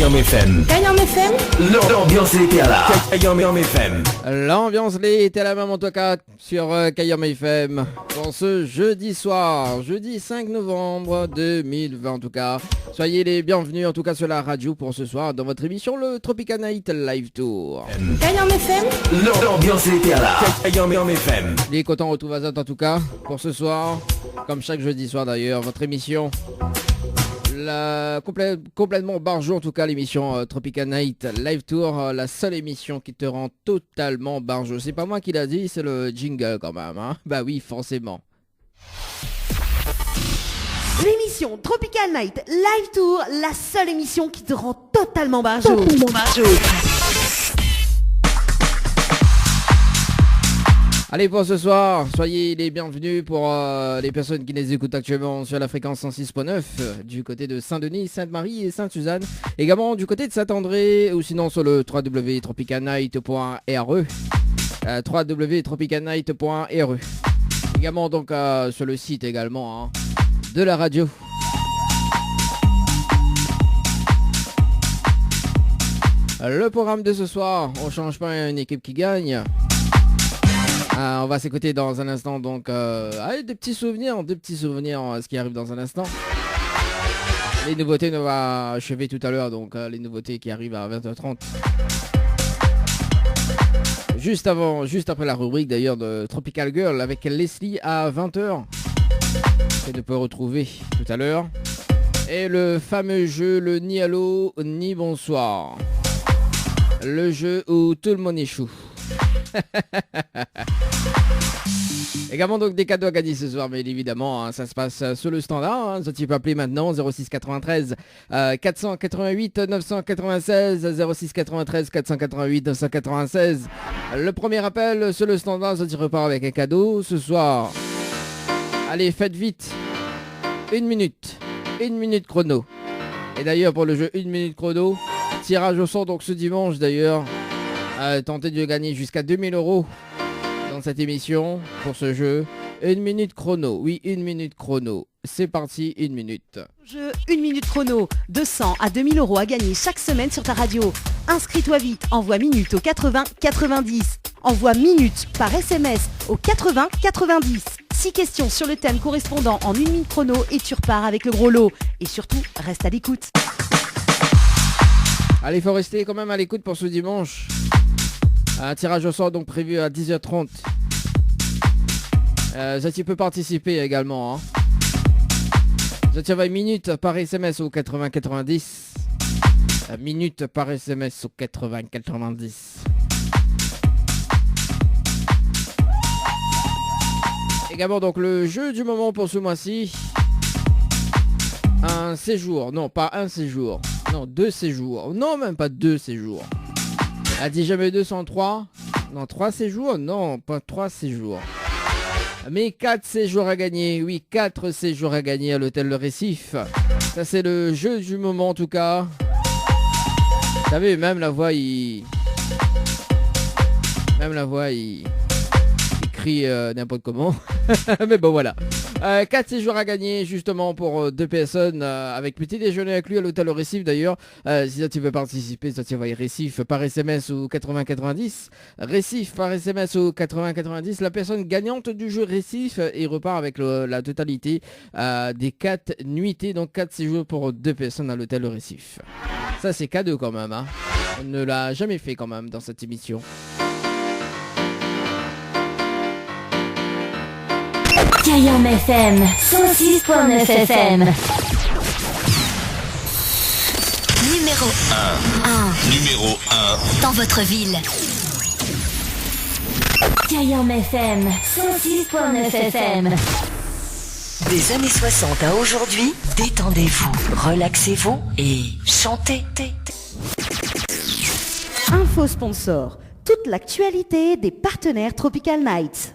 Kayam FM. Kayam FM. L'ambiance était là. Kayam FM. L'ambiance était la même en tout cas sur Kayam FM pour ce jeudi soir, jeudi 5 novembre 2020 en tout cas. Soyez les bienvenus en tout cas sur la radio pour ce soir dans votre émission le Tropical Night Live Tour. Kayam FM. L'ambiance était là. Kayam FM. Les cotons retrouvent à en tout cas pour ce soir, comme chaque jeudi soir d'ailleurs, votre émission. Complètement barjot en tout cas l'émission Tropical Night Live Tour, la seule émission qui te rend totalement barjot. C'est pas moi qui l'a dit, c'est le jingle quand même hein. Bah oui forcément. L'émission Tropical Night Live Tour, la seule émission qui te rend totalement barjot. Allez pour ce soir, soyez les bienvenus pour les personnes qui les écoutent actuellement sur la fréquence 106.9 du côté de Saint-Denis, Sainte-Marie et Sainte-Suzanne. Également du côté de Saint-André ou sinon sur le www.tropicalnight.re www.tropicalnight.re. Également donc sur le site également hein, de la radio. Le programme de ce soir, on change pas une équipe qui gagne. On va s'écouter dans un instant donc des petits souvenirs, ce qui arrive dans un instant. Les nouveautés on va achever tout à l'heure donc les nouveautés qui arrivent à 20h30. Juste après la rubrique d'ailleurs de Tropical Girl avec Leslie à 20h. Que tu peux retrouver tout à l'heure. Et le fameux jeu, le ni allô ni bonsoir. Le jeu où tout le monde échoue. Également donc des cadeaux à gagner ce soir, mais évidemment hein, ça se passe sur le standard hein, tu peux appeler maintenant 06 93 488 996 06 93 488 996. Le premier appel sur le standard, tu repars avec un cadeau ce soir. Allez faites vite, 1 minute chrono. Et d'ailleurs pour le jeu 1 minute chrono, tirage au sort donc ce dimanche d'ailleurs. Tentez de gagner jusqu'à 2000 € dans cette émission pour ce jeu. 1 minute chrono, oui 1 minute chrono. C'est parti, 1 minute. Jeu 1 minute chrono, 200 à 2000 € à gagner chaque semaine sur ta radio. Inscris-toi vite, envoie minute au 80 90. Envoie minute par SMS au 80 90. 6 questions sur le thème correspondant en 1 minute chrono et tu repars avec le gros lot. Et surtout, reste à l'écoute. Allez, il faut rester quand même à l'écoute pour ce dimanche. Un tirage au sort donc prévu à 10h30. Tu peux participer également. Hein. Tu vas minute par SMS au 80 90. Minute par SMS au 80 90. Également donc le jeu du moment pour ce mois-ci. Un séjour, non pas un séjour, non 2 séjours, non même pas 2 séjours. A dit jamais 203. Non, 3 séjours. Non, pas 3 séjours. Mais 4 séjours à gagner. Oui, 4 séjours à gagner à l'hôtel Le Récif. Ça, c'est le jeu du moment, en tout cas. Vous savez, même la voix, il crie n'importe comment. Mais bon, voilà. 4 séjours à gagner justement pour 2 personnes avec petit déjeuner inclus à l'hôtel au Récif d'ailleurs. Si tu veux participer, tu envoies Récif par SMS au 80 90. Récif par SMS au 80 90. La personne gagnante du jeu Récif et repart avec la totalité des 4 nuitées. Donc 4 séjours pour 2 personnes à l'hôtel au Récif. Ça c'est cadeau quand même hein. On ne l'a jamais fait quand même dans cette émission. Kayam FM 106.9 FM. Numéro 1 dans votre ville. Kayam FM 106.9 FM. Des années 60 à aujourd'hui, détendez-vous, relaxez-vous et chantez. Info sponsor, toute l'actualité des partenaires Tropical Night.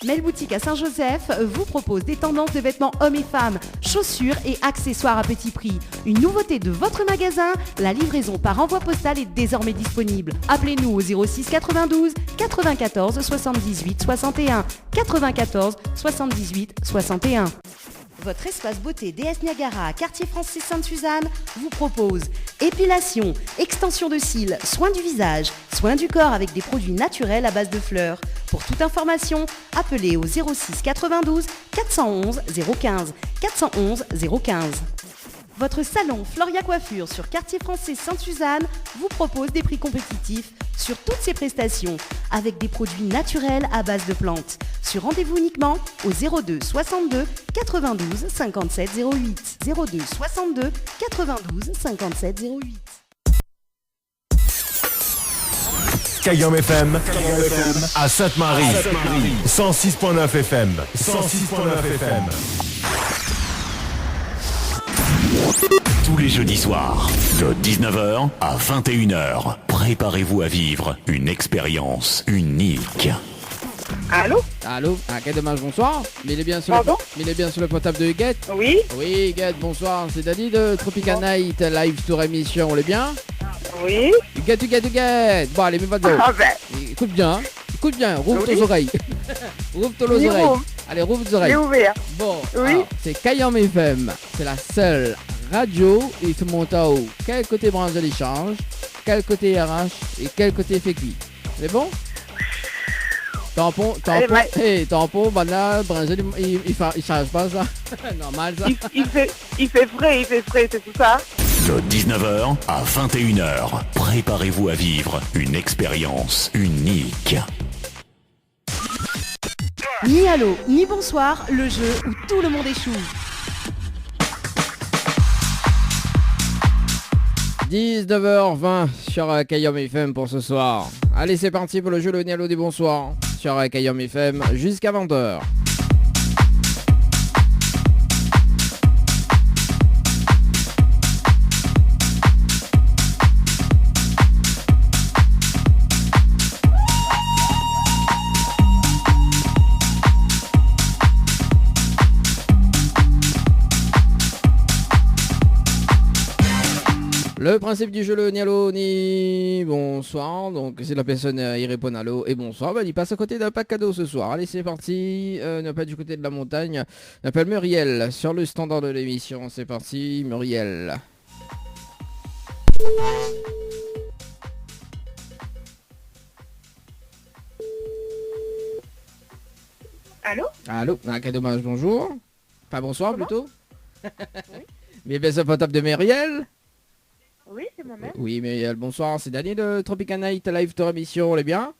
Mel Boutique à Saint-Joseph vous propose des tendances de vêtements hommes et femmes, chaussures et accessoires à petit prix. Une nouveauté de votre magasin, la livraison par envoi postal est désormais disponible. Appelez-nous au 06 92 94 78 61 94 78 61. Votre espace beauté DS Niagara, quartier français Sainte-Suzanne, vous propose épilation, extension de cils, soins du visage, soins du corps avec des produits naturels à base de fleurs. Pour toute information, appelez au 06 92 411 015 411 015. Votre salon Floria Coiffure sur quartier français Sainte-Suzanne vous propose des prix compétitifs sur toutes ses prestations avec des produits naturels à base de plantes. Sur rendez-vous uniquement au 02 62 92 57 08. 02 62 92 57 08. Kayam FM, à Sainte-Marie, 106.9 FM, 106.9 FM. Tous les jeudis soirs, de 19h à 21h, préparez-vous à vivre une expérience unique. Allô? Allô? Ah, quel dommage, bonsoir. Mais il est bien sur Pardon? le portable de Huguette. Oui? Oui, Huguette, bonsoir. C'est Dani de Tropical Night, live tour émission. On est bien? Oui? Huguette. Bon, allez, mets pas de Ah ben, Écoute bien, rouvre Oui. tes oreilles. Rouvre tes Oui, oreilles. rouvre. Allez, rouvre tes j'ai oreilles. ouvert. Bon, Oui. alors, c'est Kayam FM. C'est la seule radio. Il te monte à haut. Quel côté branche de l'échange, quel côté RH et quel côté fait cuit. C'est bon? Tampon, Allez, bye. tampon, banane, branche, il change pas ça. Normal ça. Il fait frais, c'est tout ça. De 19h à 21h, préparez-vous à vivre une expérience unique. Ni allô, ni bonsoir, le jeu où tout le monde échoue. 19h20 sur Kayam FM pour ce soir. Allez, c'est parti pour le jeu Le Nialo des Bonsoirs sur Kayam FM jusqu'à 20h. Le principe du jeu, le ni allô ni bonsoir. Donc si la personne y répond allô et bonsoir, bah, il passe à côté d'un pack cadeau ce soir. Allez, c'est parti. Ne pas du côté de la montagne. On appelle Muriel sur le standard de l'émission. C'est parti, Muriel. Allô? Allô, ah, quel dommage, bonjour. Pas bonsoir Comment? plutôt. Oui. Mais bien, c'est pas top de Muriel. Oui, c'est moi-même. Oui, Muriel, bonsoir. C'est Dani de Tropical Night Live Tour Émission. On est bien?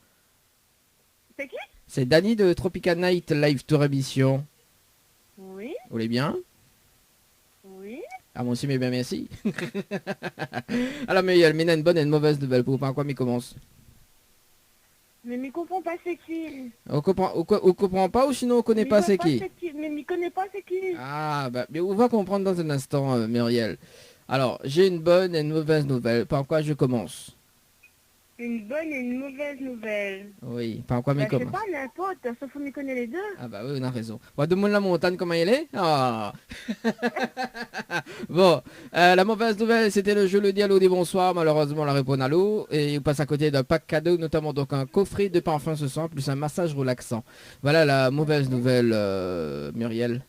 C'est qui? C'est Dani de Tropical Night Live Tour Émission. Oui, Vous allez bien? oui. Ah, moi aussi, mais bien, merci. Alors, Muriel, mais une bonne et une mauvaise nouvelle. Pour par quoi m'y commence? Mais m'y comprends pas c'est qui? On comprend pas ou sinon on connaît M'y pas vois c'est qui? Mais m'y connais pas c'est qui? Ah, bah, mais on va comprendre dans un instant, Muriel. Alors, j'ai une bonne et une mauvaise nouvelle. Par quoi je commence? Une bonne et une mauvaise nouvelle. Oui, par quoi m'y Bah, c'est commence? pas n'importe, sauf qu'on m'y connaît les deux. Ah bah oui, on a raison. Bon, demande la montagne comment elle est. Ah. Bon, la mauvaise nouvelle, c'était le jeu Le Dialogue des Bonsoirs. Malheureusement, la réponse à l'eau. Et on passe à côté d'un pack cadeau, notamment donc un coffret de parfum ce soir, plus un massage relaxant. Voilà la mauvaise nouvelle, Muriel.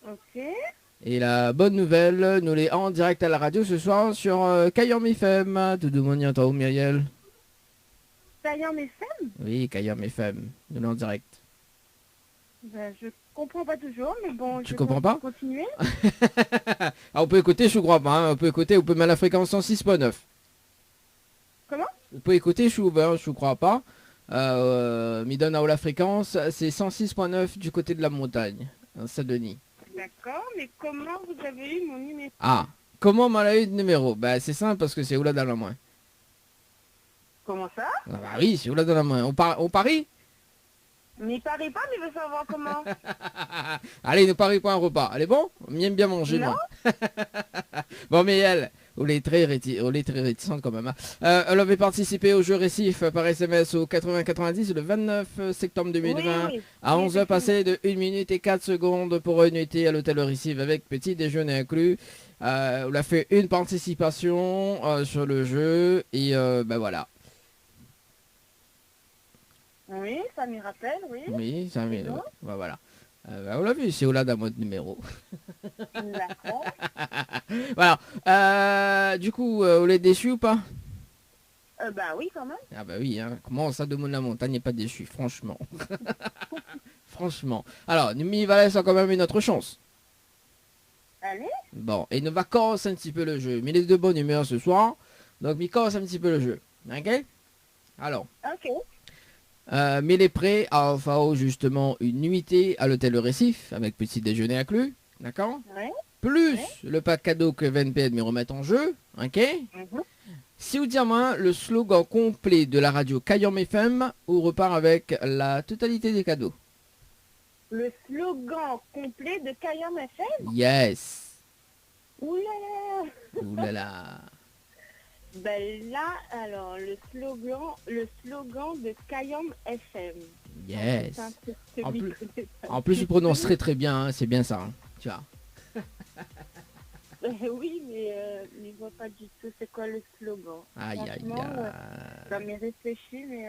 Ok. Et la bonne nouvelle, nous l'est en direct à la radio ce soir sur Kayam FM. Tout le monde y entend où, Muriel? Ça y est, mes femmes? Oui, Kayam FM. Nous l'est en direct. Ben, je comprends pas toujours, mais bon. Tu comprends pas? Continuer. Ah, on peut écouter, je crois pas. Hein. On peut écouter, on peut mettre la fréquence 106.9. Comment? On peut écouter, je suis ouvert, je crois pas. Me donne à la fréquence, c'est 106.9 du côté de la montagne, à Saint-Denis. D'accord, mais comment vous avez eu mon numéro? Ah, comment m'a eu de numéro? Bah c'est simple parce que c'est Oula dans la main. Comment ça? Ah, bah oui, c'est Oula dans la main. On parie? Mais il paraît pas, mais il veut savoir comment. Allez, nous parie pour un repas. Allez bon? On aime bien manger, Non. moi. Bon, mais elle, on est très réticente quand même. Hein. Elle avait participé au jeu récif par SMS au 8090 le 29 septembre 2020 Oui, oui. à Oui, 11h passées de 1 minute et 4 secondes pour une nuitée à l'hôtel récif avec petit déjeuner inclus. On a fait une participation sur le jeu et ben voilà. Oui, ça m'y rappelle, oui. Oui, ça mais bon. voilà. Bah, on l'a vu, c'est au-delà d'un mode numéro. D'accord. Voilà. Du coup, vous l'êtes déçu ou pas? Bah oui, quand même. Ah bah oui, hein. Comment ça demande la montagne n'est pas déçu, franchement. Franchement. Alors, il va laisser quand même une autre chance. Allez. Bon, et nous va commencer un petit peu le jeu. Mais il est de bonne humeur ce soir. Donc, il commence un petit peu le jeu. Ok? Alors, Ok. mais il est prêt à offrir justement une nuitée à l'hôtel Le Récif avec petit déjeuner inclus. D'accord? Ouais. Plus le pack cadeau que VNP me remet en jeu. Ok? Mhm. Si vous dites moi le slogan complet de la radio Kayam FM, on repart avec la totalité des cadeaux. Le slogan complet de Kayam FM. Yes. Oulala. Ouh là là. Ben là, alors, le slogan de Kayam FM. Yes. Putain, ce En plus- micro, c'est pas En plus, du tu prononces tout. très très bien, hein, c'est bien ça. Hein. Tu vois. Oui, mais je vois pas du tout c'est quoi le slogan. Aïe aïe Franchement, aïe. ça m'est réfléchi, mais...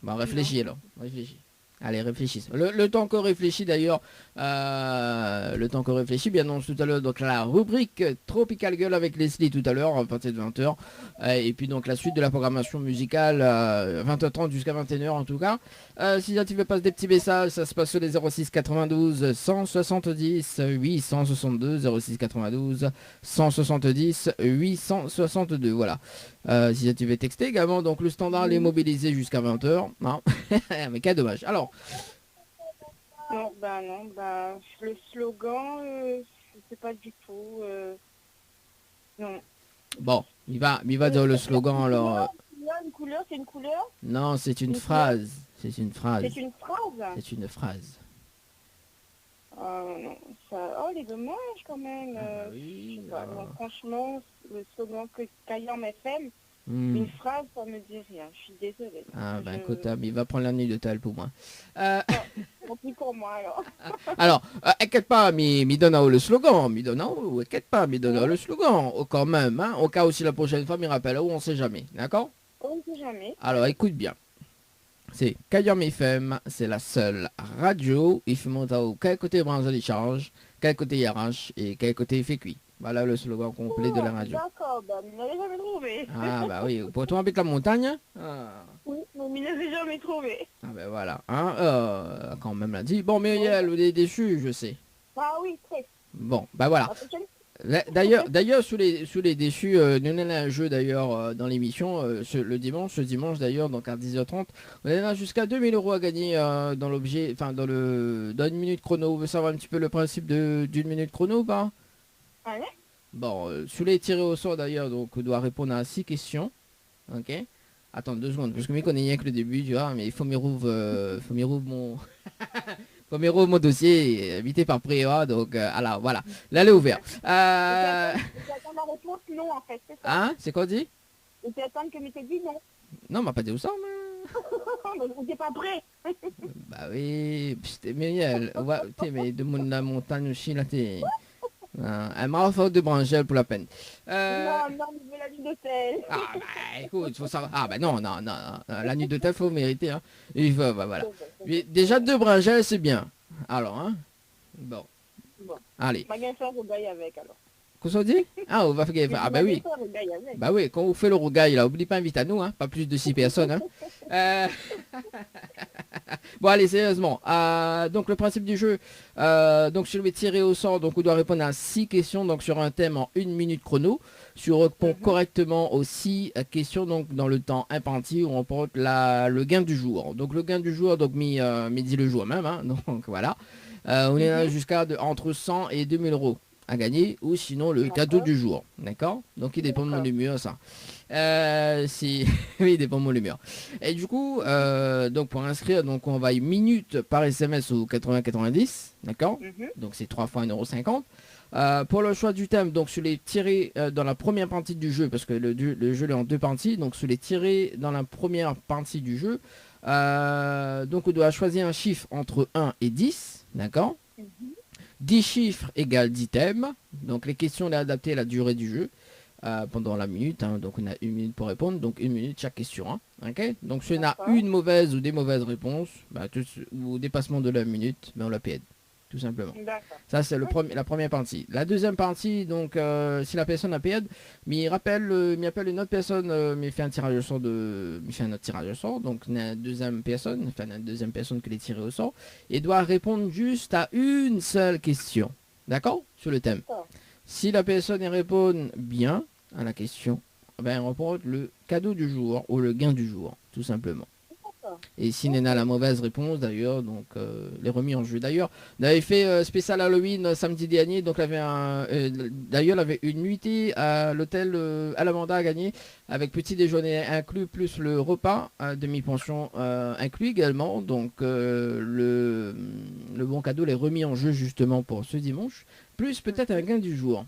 Bon, réfléchis alors. Réfléchis. Allez, réfléchis. Le temps qu'on réfléchit d'ailleurs, le temps qu'on réfléchit, bien non, tout à l'heure, donc la rubrique Tropical Girl avec Leslie tout à l'heure, à partir de 20h. Et puis donc la suite de la programmation musicale, 20h30 jusqu'à 21h en tout cas. Si tu veux passer des petits messages, ça se passe sur les 06 92 170 862, 06 92 170 862, voilà. Si tu veux texter également, donc le standard est mobilisé jusqu'à 20h. Non, mais quel dommage. Alors, Non, le slogan, je sais pas du tout. Non. bon, il va dire le slogan alors. Une couleur, c'est une couleur. Non, c'est une Une phrase. C'est une phrase. C'est une phrase. C'est une phrase. Non, ça... Oh, les dommages quand même. Oui. Je sais pas, non, franchement, le slogan que Kayam FM, Hmm. une phrase, ça me dit rien. Je suis désolée. Ah ben Je- écoute, il va prendre la nuit de tel pour moi. Tant pis pour moi alors. Alors, inquiète pas, mi donne le slogan, mi donne inquiète pas, mi donne le slogan, quand même, hein, au cas où si la prochaine fois, mi rappelle, on sait jamais, d'accord? On ne sait jamais. Alors, écoute bien. C'est Kayam FM, c'est la seule radio, il faut monter au quel côté branche de charge, quel côté RH et quel côté fait cuit. Voilà le slogan complet de la radio. D'accord, je ne l'avais jamais trouvé. Ah bah oui, pour toi habite la montagne, ah. Oui, mais je ne l'avais jamais trouvé. Ah ben voilà, hein, quand même l'a dit. Bon, Muriel, vous êtes déçu, je sais. Ah oui, très. Bon, bah voilà. La prochaine- D'ailleurs, sous les déçus, nous on a un jeu d'ailleurs dans l'émission, le dimanche d'ailleurs, donc à 10h30. On a jusqu'à 2000 € à gagner dans l'objet, enfin dans une minute chrono. Vous voulez savoir un petit peu le principe d'une minute chrono ou pas? Allez. Bon, sous les tirés au sort d'ailleurs, donc on doit répondre à 6 questions. Ok. Attends 2 secondes, parce que je connais rien que le début, tu vois, mais il faut m'y rouvre mon... faut m'y rouvre mon dossier, évité par Préa, donc alors voilà, là elle est ouverte. J'attends la réponse non en fait, c'est ça. Hein, c'est quoi dit? Et tu attends que tu dit non. Non, on m'a pas dit où ça, mais... On n'était pas prêt. Bah oui, pst, Muriel, ouais, mais de la montagne aussi, là, t'es... Elle m'a offert de branchelles pour la peine. Non, je veux la nuit d'hôtel. Ah bah écoute, faut savoir... Ah bah non, la nuit d'hôtel, faut mériter, hein. Il faut, bah voilà. Mais déjà 2 branchelles, c'est bien. Alors, hein. Bon. Allez. On va bien faire le rogaille avec alors. Qu'est-ce qu'on dit? Ah, on va faire... Ah bah oui. On va bien faire le rogaille avec. Bah oui, quand vous faites le rogaille, là, oublie pas, invite à nous, hein. Pas plus de 6 personnes, hein. Bon, allez, sérieusement. Donc, le principe du jeu, donc, je vais tirer au sort. Donc, on doit répondre à 6 questions, donc, sur un thème en 1 minute chrono. Si on répond correctement aux 6 questions, donc, dans le temps imparti, on remporte le gain du jour. Donc, le gain du jour, donc, midi le jour même, hein. Donc, voilà. On est là jusqu'à entre 100 et 2000 € à gagner, ou sinon le cadeau du jour, d'accord? Donc il dépend de mon humeur, ça. Oui, il dépend de mon humeur. Et du coup, donc pour inscrire, donc on va une minute par SMS au 80-90, d'accord? Donc c'est 3 fois 1,50 €. Pour le choix du thème, donc sur les tirés dans la première partie du jeu, parce que le jeu est en 2 parties, donc sur les tirés dans la première partie du jeu, donc on doit choisir un chiffre entre 1 et 10, d'accord? 10 chiffres égale 10 thèmes. Donc les questions, on est adaptées à la durée du jeu pendant la minute. Hein. Donc on a 1 minute pour répondre. Donc 1 minute chaque question. Hein. Okay, donc si on a une mauvaise ou des mauvaises réponses, ou au dépassement de la minute, mais on la perd. tout simplement. D'accord. Ça, c'est la première partie. La deuxième partie, donc, si la personne a payé, m'y appelle une autre personne, m'y fait un tirage au sort m'y fait un autre tirage au sort, donc la deuxième personne que les tiré au sort, et doit répondre juste à une seule question. D'accord? Sur le thème. D'accord. Si la personne y répond bien à la question, ben, elle remporte le cadeau du jour ou le gain du jour, tout simplement. D'accord. Et si Nena a la mauvaise réponse, d'ailleurs, donc les remis en jeu. D'ailleurs, on avait fait spécial Halloween samedi dernier, donc d'ailleurs, il avait une nuitée à l'hôtel Alamanda à gagner, avec petit déjeuner inclus, plus le repas, demi-pension inclus également. Donc le bon cadeau, les remis en jeu justement pour ce dimanche, plus peut-être un gain du jour.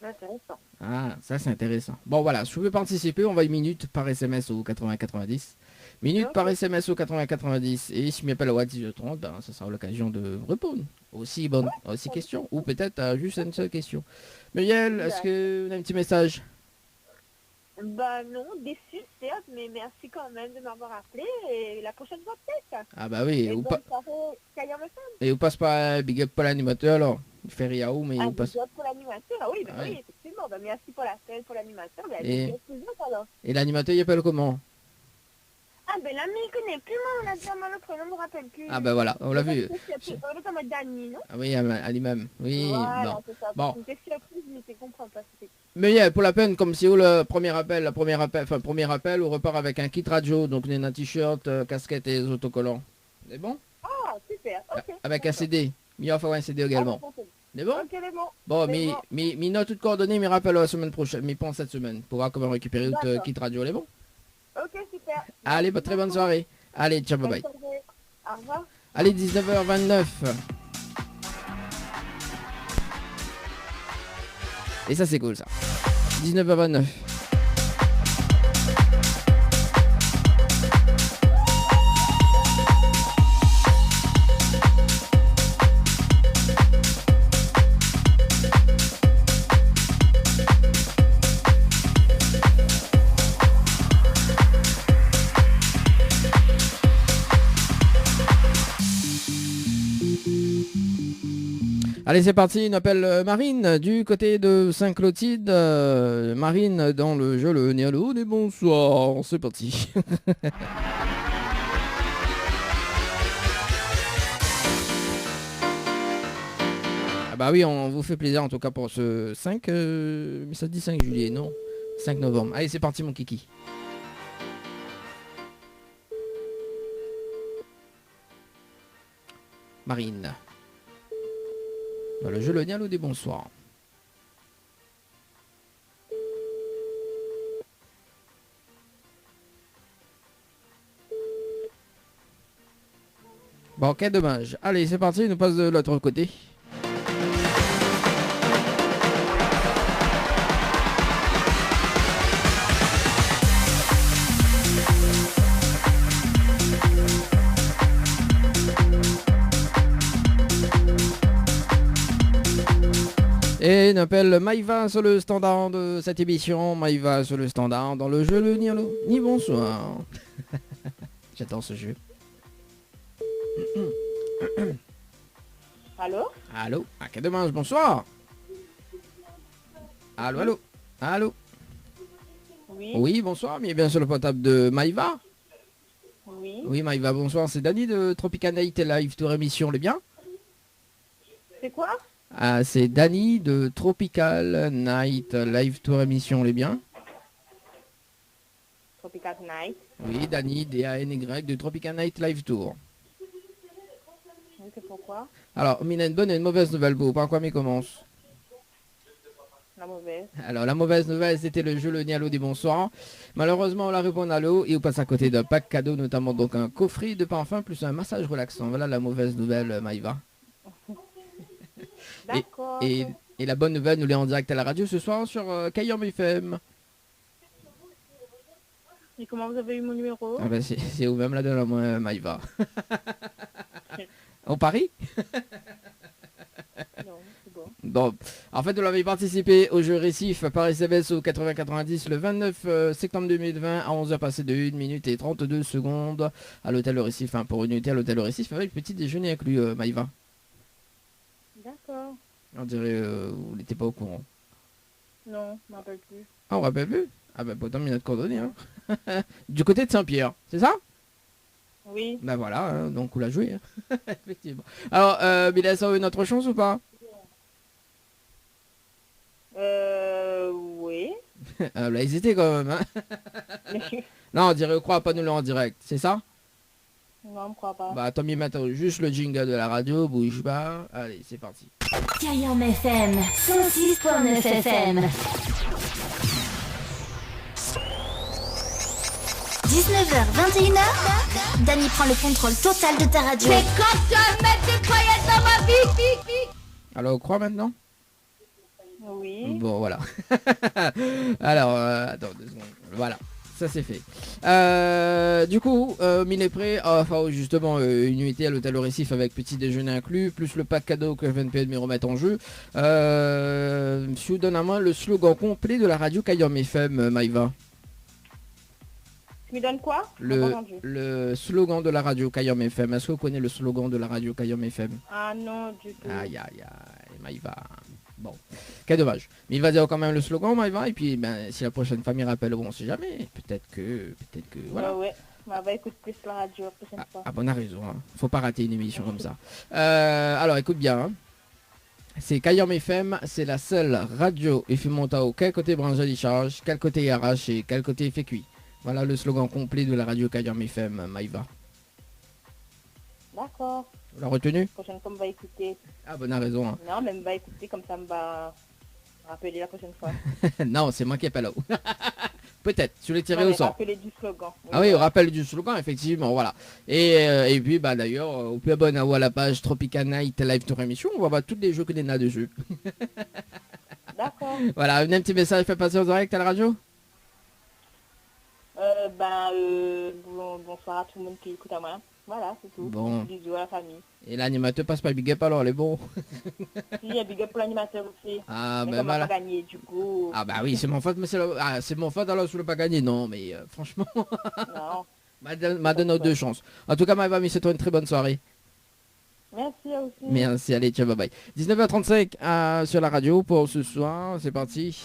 Intéressant. Ah, ça c'est intéressant. Bon voilà, si vous voulez participer, on va une minute par SMS au 8090. Minute par SMS au 8090. Et si je m'appelle à 10h30, ben, ça sera l'occasion de répondre. Aussi question. Ou peut-être juste une seule question. Muriel, est-ce que vous avez un petit message? Bah non, déçu certes, mais merci quand même de m'avoir appelé et la prochaine fois peut-être. Ah bah oui, Et ou bonne pas. soirée, Kayam FM. Et vous passe pas un big up pour l'animateur alors. Il fait Riaou, mais Ah, vous passe. big up pour l'animateur, ah oui, bah Ah oui. oui, effectivement. Bah, merci pour l'appel, pour l'animateur. Bah, Et- big up plus vite, alors. Et l'animateur il appelle comment? Ah ben là, mais il connaît plus, moi, on a déjà mal le prénom, on me rappelle plus. Ah bah voilà, on l'a vu. C'est en mode Dani, non? Ah oui, à lui-même. Oui, Voilà, bon. c'est ça. Bon. Une question surprise, mais je comprends pas. C'était... Mais yeah, pour la peine, comme si le premier appel, on repart avec un kit radio, donc un t-shirt, casquette et les autocollants. C'est bon? Ah, super, ok. Avec un CD. Il va falloir un CD également. C'est bon? Ok, les bons. Bon, C'est bon. mais note toutes coordonnées, mais rappelle la semaine prochaine, mais pas cette semaine, pour voir comment récupérer votre D'accord. kit radio, c'est bon? Ok, super. Allez, très bonne soirée. Allez, ciao, bye Bonne bye. soirée. Au revoir. Allez, 19h29. Et ça, c'est cool, ça. 19h29. Allez, c'est parti, on appelle Marine du côté de Saint-Clotilde. Marine dans le jeu Le Nialo des bonsoirs. C'est parti. Ah bah oui, on vous fait plaisir en tout cas pour ce 5, mais ça dit 5 juillet, non? 5 novembre. Allez, c'est parti mon kiki. Marine. Dans le jeu Le Nialo des bonsoirs. Bon, quel dommage. Allez, c'est parti, nous passe de l'autre côté. Et on appelle Maïva sur le standard de cette émission. Maïva sur le standard dans le jeu Le Nialo. Ni bonsoir. J'adore ce jeu. Allô? Allô? Ah, quel dommage, bonsoir. Allô, allô? Allô? Oui. Oui, bonsoir, mais bien sur le portable de Maïva. Oui. Oui, Maïva, bonsoir, c'est Dani de Tropical Night Live Tour Émission, les bien? C'est quoi? Ah, c'est Dani de Tropical Night Live Tour Émission, les bien? Tropical Night. Oui, Dani, D-A-N-Y de Tropical Night Live Tour. Oui, c'est pourquoi? Alors, on a une bonne et une mauvaise nouvelle, vous, par quoi m'y commence? La mauvaise. Alors, la mauvaise nouvelle, c'était le jeu Le Nialo des bonsoirs. Malheureusement, on la répond à l'eau et on passe à côté d'un pack cadeau, notamment donc un coffret de parfum plus un massage relaxant. Voilà la mauvaise nouvelle, Maïva. D'accord. Et la bonne nouvelle, nous l'est en direct à la radio ce soir sur Kayam FM. Et comment vous avez eu mon numéro? Ah ben c'est vous-même là de la Maïva. Au Paris? Non, c'est bon. Bon, en fait, vous l'avez participé au jeu récif par SMS au 8090 le 29 septembre 2020 à 11h passé de 1 minute et 32 secondes à l'hôtel Le Récif, hein, pour une nuitée à l'hôtel Le Récif avec petit déjeuner inclus, Maïva. D'accord. On dirait vous n'étiez pas au courant. Non, je m'en rappelle plus. Ah, on rappelle plus. Ah bah pourtant, il y a de coordonnées. Hein. Du côté de Saint-Pierre, c'est ça? Oui. Bah voilà, hein, donc on l'a joué. Hein. Effectivement. Alors, Bilal, ça a une autre chance ou pas? Oui. Elle a hésité quand même. Hein. Non, on dirait crois pas nous le en direct, c'est ça? Non, je ne crois pas. Bah, Tommy, maintenant juste le jingle de la radio, bouge pas. Allez, c'est parti. Kayam FM 106.9 FM. 19h, 21h, Dany prend le contrôle total de ta radio. C'est quand tu vas mettre des paillettes dans ma vie. Alors, on croit maintenant? Oui. Bon, voilà. Alors, attends 2 secondes. Voilà, ça c'est fait. Du coup, mine est prêt. Enfin, justement, une nuitée à l'hôtel Le Récif avec petit déjeuner inclus, plus le pack cadeau que FNP me remettre en jeu. Je vous donne à main le slogan complet de la radio Kayam FM, Maïva. Tu me donnes quoi? J'ai pas entendu. Le slogan de la radio Kayam FM. Est-ce que vous connaissez le slogan de la radio Kayam FM? Ah non, du tout. Aïe, aïe, aïe, Maïva. Bon, quel dommage. Mais il va dire quand même le slogan, Maïva. Et puis, ben, si la prochaine famille rappelle, on sait jamais. Peut-être que, voilà. Ouais. On va écouter plus la radio la prochaine fois. Ah, bon, on a raison. Hein. Faut pas rater une émission comme ça. Alors, écoute bien. Hein. C'est Kayam FM. C'est la seule radio FM Montao. Quel côté branché il charge, quel côté il arrache et quel côté il fait cuit. Voilà le slogan complet de la radio Kayam FM, Maïva. D'accord. Vous l'avez retenu? La prochaine fois, on va écouter. Ah, bon, on a raison. Hein. Non, mais on va écouter comme ça, on va rappeler la prochaine fois. Non, c'est moi qui ai pas là. Peut-être, je l'ai tiré Non, au mais sort. rappeler du slogan. Oui, Ah oui, au rappel du slogan, effectivement, voilà. Et puis, bah d'ailleurs, au plus abonné à la page Tropical Night Live Tour Émission, on va voir tous les jeux que l'on a de jeux. D'accord. Voilà, un petit message fait passer en direct à la radio. Bonsoir à tout le monde qui écoute à moi. Voilà, c'est tout. Bon. Bisous à la famille. Et l'animateur passe pas big up alors, elle est bon. Si, il y a big up pour l'animateur aussi. Ah, mais ben comme on voilà. n'a pas gagné, du coup. Ah bah oui, c'est mon faute, mais c'est mon faute alors je ne l'ai pas gagné. Non, mais franchement, Non. m'a donné 2 chances. En tout cas, Maïva, mais c'est toi une très bonne soirée. Merci à aussi. Merci, allez, ciao, bye bye. 19h35 sur la radio pour ce soir, c'est parti.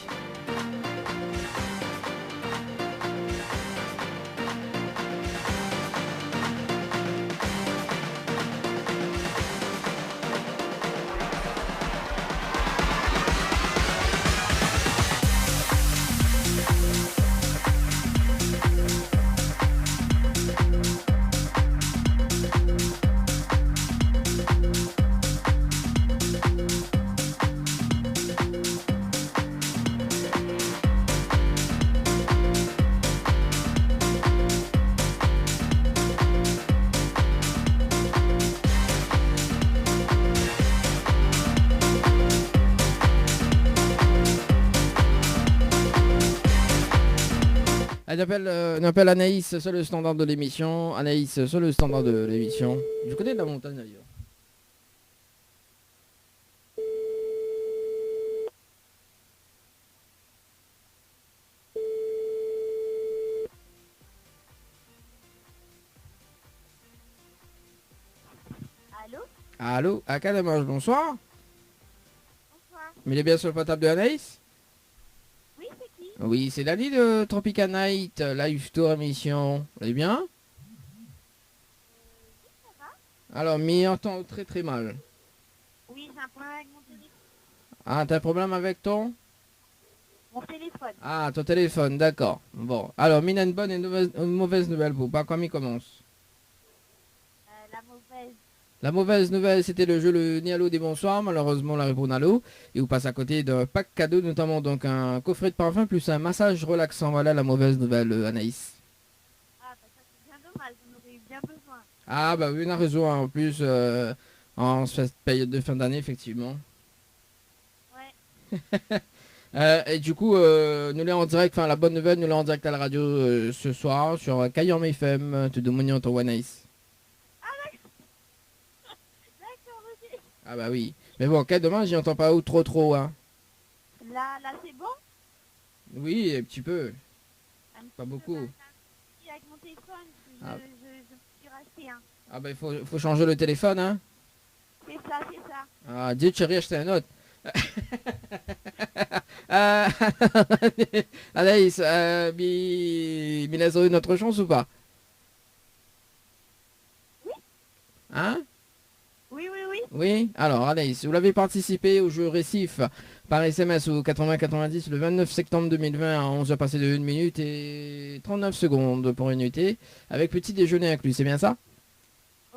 On appelle Anaïs sur le standard de l'émission. Anaïs sur le standard de l'émission. Du côté de la montagne d'ailleurs. Allô? Allô, Académage, bonsoir. Bonsoir. Mais il est bien sur le portable de Anaïs? Oui, c'est qui? Oui, c'est Dany de Tropical Night, Live Tour émission. Vous allez bien? Alors, m'y entend très très mal. Oui, j'ai un problème avec mon téléphone. Ah, t'as un problème avec ton? Mon téléphone. Ah, ton téléphone, d'accord. Bon, alors, mine une bonne et une mauvaise nouvelle pour pas comme il commence. La mauvaise. La mauvaise nouvelle, c'était le jeu le Nialo des bonsoirs. Malheureusement, la réponse Nalo. Et vous passe à côté d'un pack cadeau, notamment donc un coffret de parfum plus un massage relaxant. Voilà la mauvaise nouvelle, Anaïs. Ah, bah ça c'est bien dommage, on aurait eu bien besoin. Ah, bah oui, on a raison. Hein. En plus, en cette période de fin d'année, effectivement. Ouais. Et du coup, nous l'avons en direct, enfin la bonne nouvelle, nous l'avons en direct à la radio ce soir sur Kayam FM, te demandons ton One Ice. D'accord, ok. Ah bah oui. Mais bon, quel dommage, j'y entends pas trop, hein. Là, c'est bon. Oui, un petit peu. Un petit Pas peu, beaucoup. bah, c'est un petit avec mon téléphone, je Ah. me suis racheté un. Ah bah, il faut changer le téléphone, hein. C'est ça, c'est ça. Ah, dis, chérie, acheter un autre. euh... Anaïs, mi laisse une autre chance ou pas? Oui. Hein? Oui. Oui, alors Anaïs, vous l'avez participé au jeu Récif par SMS au 80-90 le 29 septembre 2020 à 11h passé de 1 minute et 39 secondes pour une nuitée, avec petit déjeuner inclus, c'est bien ça?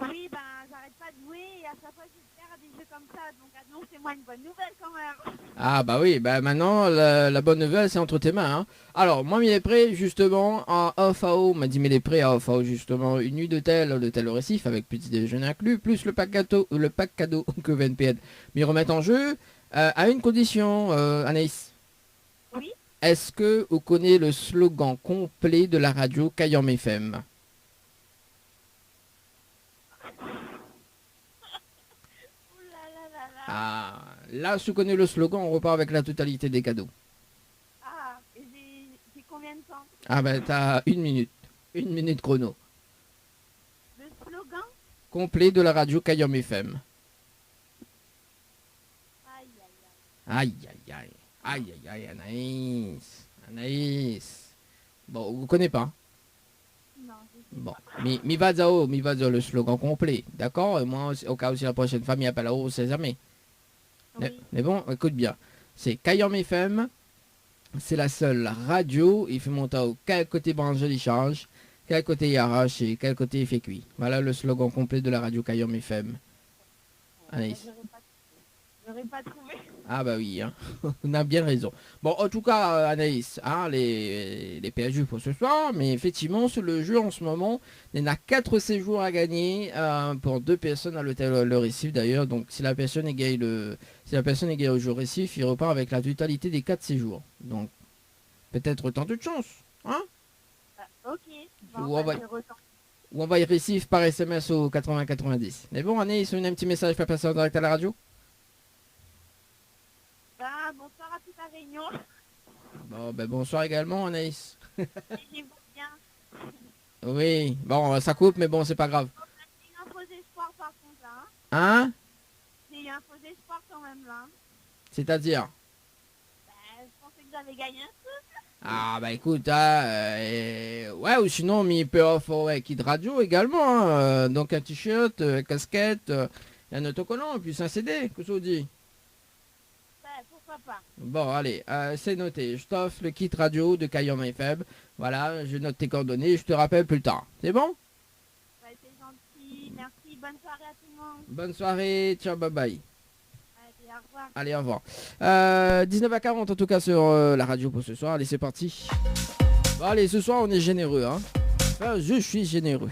Oui, ben, j'arrête pas de jouer et à chaque fois je perds à des jeux comme ça, donc annoncez-moi une bonne nouvelle quand même. Ah bah oui, bah maintenant la bonne nouvelle c'est entre tes mains, hein. Alors moi il est prêt justement à OFAO, m'a dit mais il est prêt à OFAO justement une nuit d'hôtel au Récif avec petit déjeuner inclus, plus le pack cadeau que VNPN m'y remettent en jeu à une condition, Anaïs. Oui. Est-ce que vous connaissez le slogan complet de la radio Kayam FM? Ouh là. Ah, là si vous connaissez le slogan, on repart avec la totalité des cadeaux. Ah, et j'ai combien de temps? Ah ben t'as une minute chrono. Le slogan? Complet de la radio Kayam FM. Aïe. Aïe, Anaïs. Anaïs. Bon, vous connaissez pas. Non, je sais Bon, pas. mi va dire le slogan complet, d'accord? Et moi, au cas où si la prochaine fois, m'y appelle, on sait jamais. Oui. Mais bon, écoute bien. C'est Kayam FM. C'est la seule radio. Il fait monter au quel côté branché il change, quel côté il arrache et quel côté il fait cuit. Voilà le slogan complet de la radio Kayam FM. Anaïs. J'aurais pas trouvé. Ah bah oui, hein. On a bien raison. Bon, en tout cas, Anaïs, hein, les PSU pour ce soir, mais effectivement, sur le jeu en ce moment, il y en a 4 séjours à gagner pour 2 personnes à l'hôtel Le Récif d'ailleurs. Donc si la personne est gagne au jeu Récif, il repart avec la totalité des 4 séjours. Donc peut-être tant de chance, hein? Ok. Ou Bon, on va- je retente. Ou envoie Récif par SMS au 80-90. Mais bon, Anaïs, on a un petit message pour passer en direct à la radio? Ben, bonsoir à toute la réunion. Bon, ben bonsoir également, Anaïs. J'ai bien. Oui, bon, ça coupe, mais bon, c'est pas grave. J'ai eu un faux espoir par contre là. Hein? J'ai eu un faux espoir quand même là. C'est-à-dire? Ben, je pensais que j'avais gagné un truc. Ah bah écoute, hein, ouais, ou sinon, il peut offrir Kid Radio également, hein, donc un t-shirt, casquette, un autocollant, puis un CD, qu'est-ce que vous dites? Ben, pourquoi pas. Bon, allez, c'est noté, je t'offre le kit radio de Kayam FM, voilà, je note tes coordonnées, je te rappelle plus tard, c'est bon? Ben, c'est gentil. Merci. Bonne soirée à tout le monde. Bonne soirée, ciao, bye bye. Allez, au revoir. Allez, au revoir. 19h40 en tout cas sur la radio pour ce soir. Allez, c'est parti. Bon, allez, ce soir on est généreux, hein. Enfin, je suis généreux.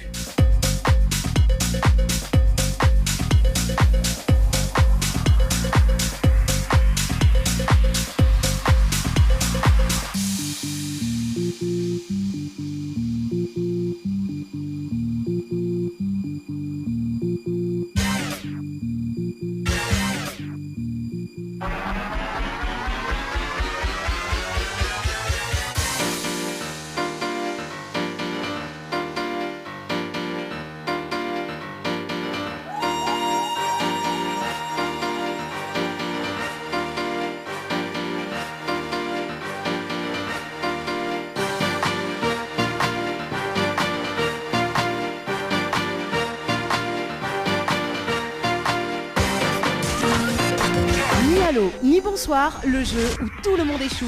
Ni allô, ni bonsoir, le jeu où tout le monde échoue.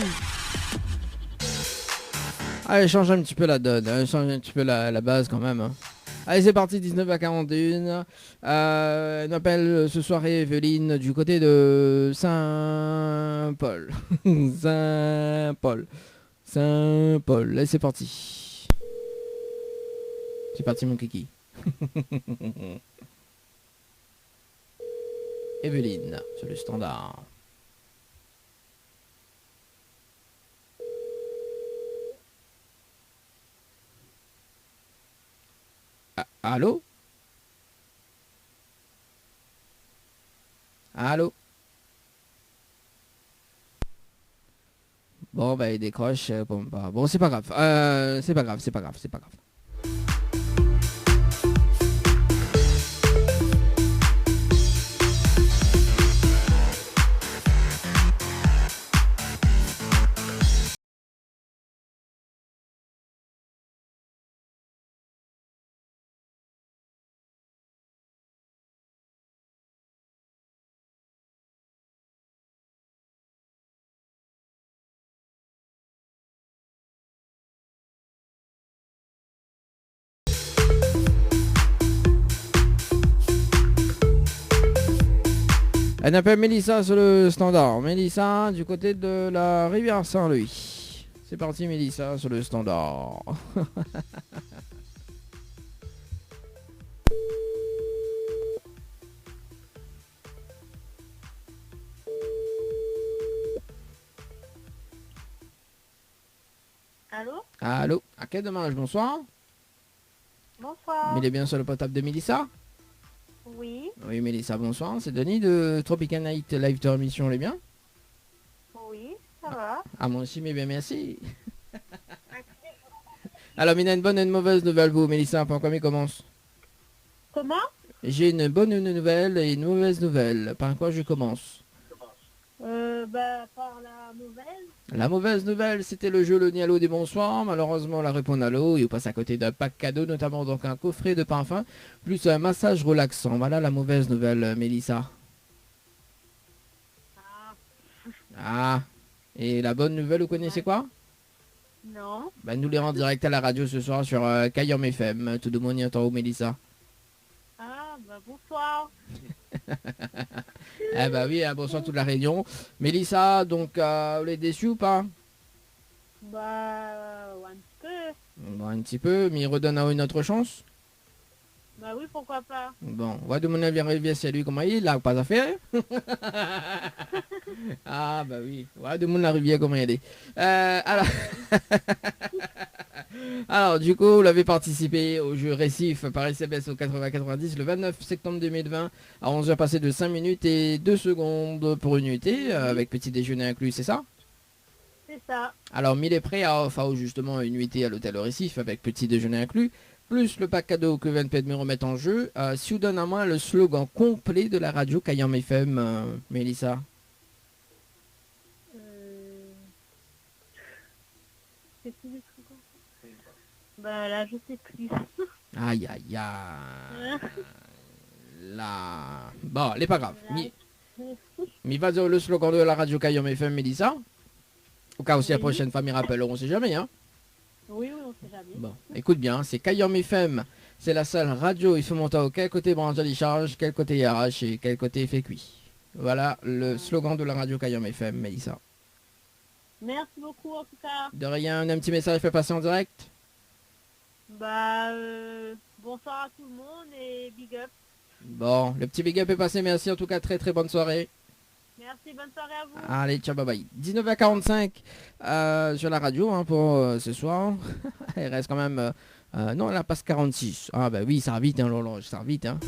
Allez, change un petit peu la donne, hein, change un petit peu la base quand même, hein. Allez, c'est parti, 19h41. On appelle ce soir Evelyne du côté de Saint-Paul. Saint-Paul. Saint-Paul. Allez, c'est parti. C'est parti, mon kiki. Evelyne, sur le standard. Allô? Allô? Bon, bah il décroche. Bon, c'est pas grave. C'est pas grave. Elle appelle Mélissa sur le standard. Mélissa du côté de la rivière Saint-Louis. C'est parti Mélissa sur le standard. Allô? Allô? À quel dommage, bonsoir. Bonsoir. Il est bien sur le portable de Mélissa? Oui, Oui Mélissa, bonsoir. C'est Denis de Tropical Night Live Tour Émission, les bien? oui, ça va. Ah moi aussi, mais bien merci. Alors, il y a une bonne et une mauvaise nouvelle pour Mélissa, par quoi il commence? Comment? J'ai une bonne nouvelle et une mauvaise nouvelle. Par quoi je commence? Par la nouvelle. La mauvaise nouvelle, c'était le jeu Le Nialo des Bonsoirs. Malheureusement, la réponse à l'eau, il passe à côté d'un pack cadeau, notamment donc un coffret de parfum, plus un massage relaxant. Voilà la mauvaise nouvelle, Mélissa. Ah. Et la bonne nouvelle, vous connaissez quoi? Non. Ben, nous les rend direct à la radio ce soir sur Kayom FM. Tout le monde y entend où, Mélissa? Ah, bonsoir. Eh bah oui, bonsoir toute la réunion. Mélissa, donc, vous êtes déçue ou pas? Un petit peu. Bon, un petit peu, mais il redonne à une autre chance. Bah oui, pourquoi pas. Bon, on va demander à c'est lui comment il a pas à faire. Ah bah oui, ouais, de mon la rivière comment il est. Alors... alors du coup, vous l'avez participé au jeu Récif par SMS au 80-90 le 29 septembre 2020 à 11h passé de 5 minutes et 2 secondes pour une nuitée avec petit déjeuner inclus, c'est ça? C'est ça. Alors, il est prêt à offrir justement une nuitée à l'hôtel Récif avec petit déjeuner inclus, plus le pack cadeau que VNP me remettre en jeu. Si vous donne à moi le slogan complet de la radio Kayam FM, Mélissa. C'est plus du truc. Bah là, je sais plus. Aïe aïe aïe. Là. Bon, elle est pas grave. Mais va dire le slogan de la radio Kayam FM, Mélissa. Au cas où si la prochaine fois, m'y rappelleront, on sait jamais, hein. Oui, on sait jamais. Bon, écoute bien, c'est Kayam FM. C'est la seule radio, il faut monter au quel côté branche de charge, quel côté RH et quel côté fait cuit. Voilà le slogan de la radio Kayam FM, Mélissa. Merci beaucoup en tout cas. De rien, un petit message fait passer en direct. Bonsoir à tout le monde et big up. Bon, le petit big up est passé, merci en tout cas, très très bonne soirée. Merci, bonne soirée à vous. Allez, ciao, bye bye. 19h45 sur la radio hein, pour ce soir. Il reste quand même... non, elle passe 46. Ah bah oui, ça va vite, hein, l'horloge, ça va vite. Hein.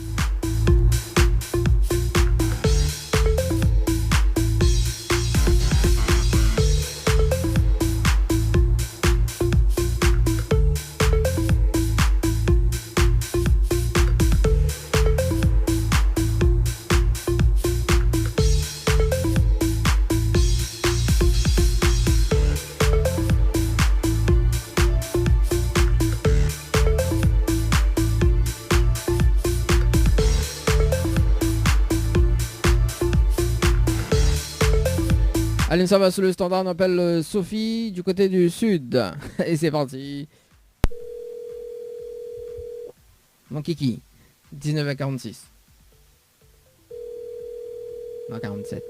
Allez, ça va sur le standard, on appelle Sophie du côté du sud. Et c'est parti. Mon kiki. 19h46. Non, 47.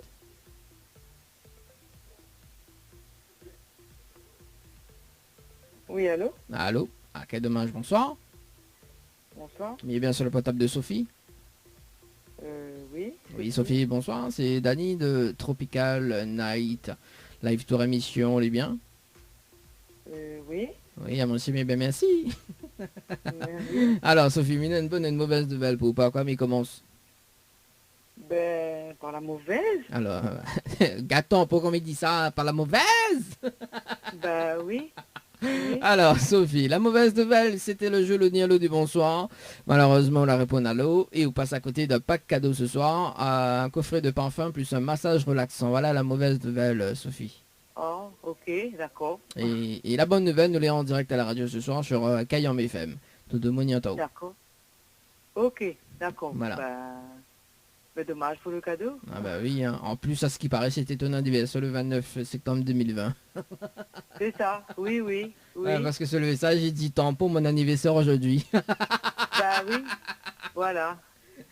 Oui, allô? Allô? Ah, quel dommage, bonsoir. Bonsoir. Il est bien sur le portable de Sophie? Oui. Oui, Sophie, bonsoir. C'est Dani de Tropical Night Live Tour Émission, les bien? Oui. Oui, à mon aussi, mais bien merci. Merci. Alors, Sophie, une bonne et une mauvaise nouvelle pour pas quoi, mais commence. Ben, par la mauvaise. Alors, gâteau, pourquoi on me dit ça par la mauvaise? Ben oui. Oui. Alors, Sophie, la mauvaise nouvelle, c'était le jeu Le Nialo du bonsoir. Malheureusement, on la répond à l'eau et on passe à côté d'un pack cadeau ce soir, un coffret de parfum plus un massage relaxant. Voilà la mauvaise nouvelle, Sophie. Oh, ok, d'accord. Et la bonne nouvelle, nous l'est en direct à la radio ce soir sur Kayam FM. Tout de Moniantao. D'accord. Ok, d'accord. Voilà. Ben, dommage pour le cadeau. Ah bah oui, hein. En plus, à ce qui paraît, c'était ton anniversaire le 29 septembre 2020. C'est ça, oui, oui. Oui. Ouais, parce que sur le message, il dit tant pour mon anniversaire aujourd'hui. Ben oui, voilà.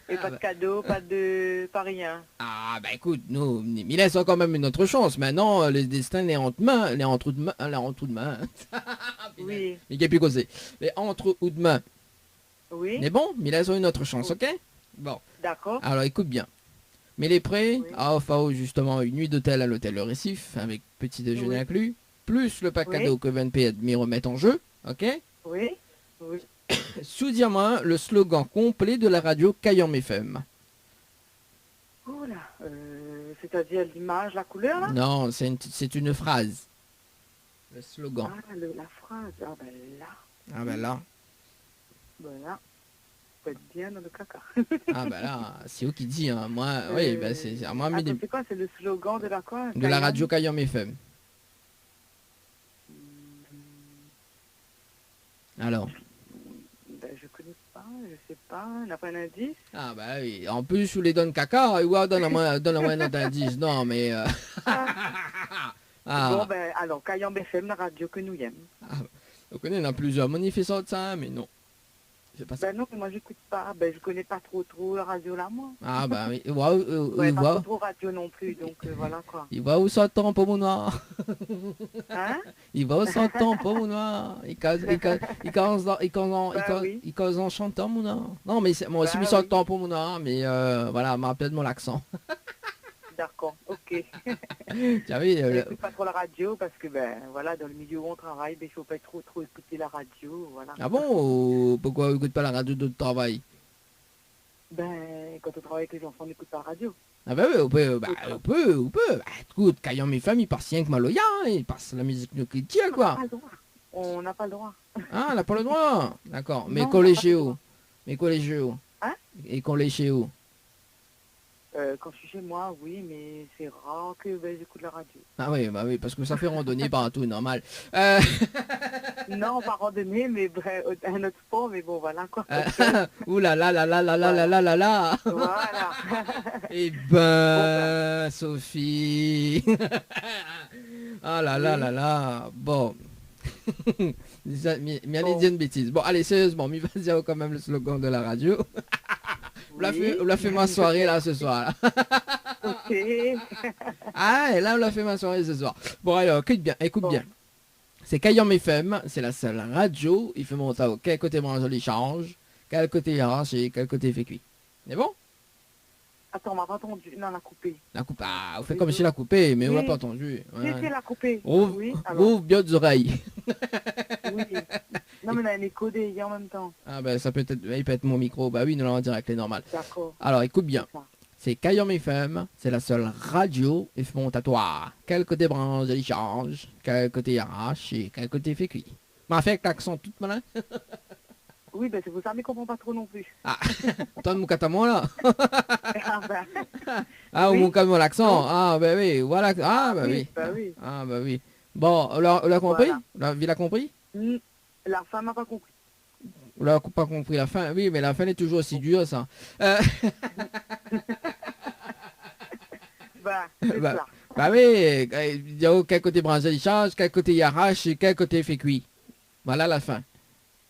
Et pas de cadeau, pas rien. Ah bah écoute, nous, il laisse quand même une autre chance. Maintenant, le destin est entre mains, les entre de main, entre de main. Oui. Mais qui plus causé. Les entre ou de main. Oui. Mais bon, il laisse une autre chance, ok? Bon. D'accord. Alors écoute bien. Mais les prêts, Oui. à offre justement une nuit d'hôtel à l'hôtel Le Récif, avec petit déjeuner Oui. inclus, plus le pack Oui. cadeau que VNP Admis remet en jeu, ok? Oui. Oui. Sous diamant, le slogan complet de la radio Kayam FM. Oula, c'est-à-dire l'image, la couleur là? Non, c'est une phrase. Le slogan. Ah, la phrase. Ah ben là, Ah ben là. ben là, faut être bien dans le caca. Ah ben là, c'est eux qui dit, hein. Moi, oui, ben c'est à moi, mais Attends, c'est quoi? C'est le slogan de la quoi? de la radio Kayam FM. Alors. Ben, je connais pas, je sais pas, on n'a pas un indice. Ah bah oui, en plus, je les donne caca, ouais, donne-moi un autre indice. Non, mais... Bon, ben, alors, Kayam FM, la radio que nous aimons. On connaît, il y en a plusieurs manifestants de ça, mais non. C'est pas ça. Ben non, moi j'écoute pas, ben je connais pas trop la radio là, moi. Ah bah oui, Je waouh, connais il pas voit, trop radio non plus, donc voilà quoi. il voit où ça tombe pour mon noir. Hein? Il va où ça tombe pour mon noir. Il cause en chantant mon noir. Non, mais moi aussi, Bah il ça oui. tombe pour mon noir, mais voilà, m'a rappelé de mon accent. D'accord, ok. Tu as vu, J'écoute pas trop la radio parce que ben voilà, dans le milieu où on travaille, ben il faut pas trop écouter la radio, voilà. Ah bon, pourquoi on n'écoute pas la radio de travail? Ben quand on travaille avec les enfants, on n'écoute pas la radio. Ah bah oui, on peut. Bah, Bah, écoute, Kayam et famille, il passe rien que Maloya, hein, il passe la musique de chrétien, quoi. On n'a pas le droit. Ah, on n'a pas le droit. D'accord. Mais Non, qu'on on n'a les pas chez le où? droit. Mais qu'on les chez où? Hein? Et qu'on les chez où? Quand je suis chez moi, oui, mais c'est rare que ben, j'écoute la radio. Ah oui, bah oui, parce que ça fait randonnée partout, normal. Non, pas randonnée, mais bref, un autre sport, mais bon, voilà quoi. Ouh là là là là là là là là là là. Voilà. Eh ben, Sophie. Ah là là là là. Bon. Mais allez dire une bêtise. Bon, allez, sérieusement, mais vas-y quand même le slogan de la radio. On l'a fait ma soirée là ce soir. Là. Ok. Ah, et là on l'a fait ma soirée ce soir. Bon alors, écoute bien. C'est Kayam FM, c'est la seule radio. Il fait monter au quel côté manger les change, quel côté arraché, quel côté fait cuit. C'est bon? Attends, on m'a pas entendu. Non, on l'a coupé. La coupe. Ah, on fait comme si l'a coupé, mais on l'a Oui. pas entendu. Si, si, l'a coupé. Ouvre, Oui, alors. ouvre bien des oreilles. Oui. Non, mais on a un écho des en même temps. Ah ben ça peut être, il peut être mon micro. Bah oui, nous l'avons en direct, c'est normal. D'accord. Alors écoute bien. C'est ça. C'est Kayam FM, c'est la seule radio et fait monter à toi. Quel côté branche, il change, quel côté arrache et quel côté fait cuit. Mais fait avec l'accent tout malin. Oui, ben c'est pour ça, mais je comprends pas trop non plus. Ah, toi mon catamon là. Ah, ben, Ah, Oui. ou mon calme l'accent. Ah, ben oui, voilà. Ah, ben oui. bah oui. Ah, ben oui. Bon, on l'a compris? Voilà. La ville a compris? La femme n'a pas compris. On l'a pas compris la fin. Oui, mais la fin est toujours aussi dure, ça. Bah, c'est Bah, ça. bah oui, il y a quel côté branché il change, quel côté il arrache et quel côté fait cuit. Voilà la fin.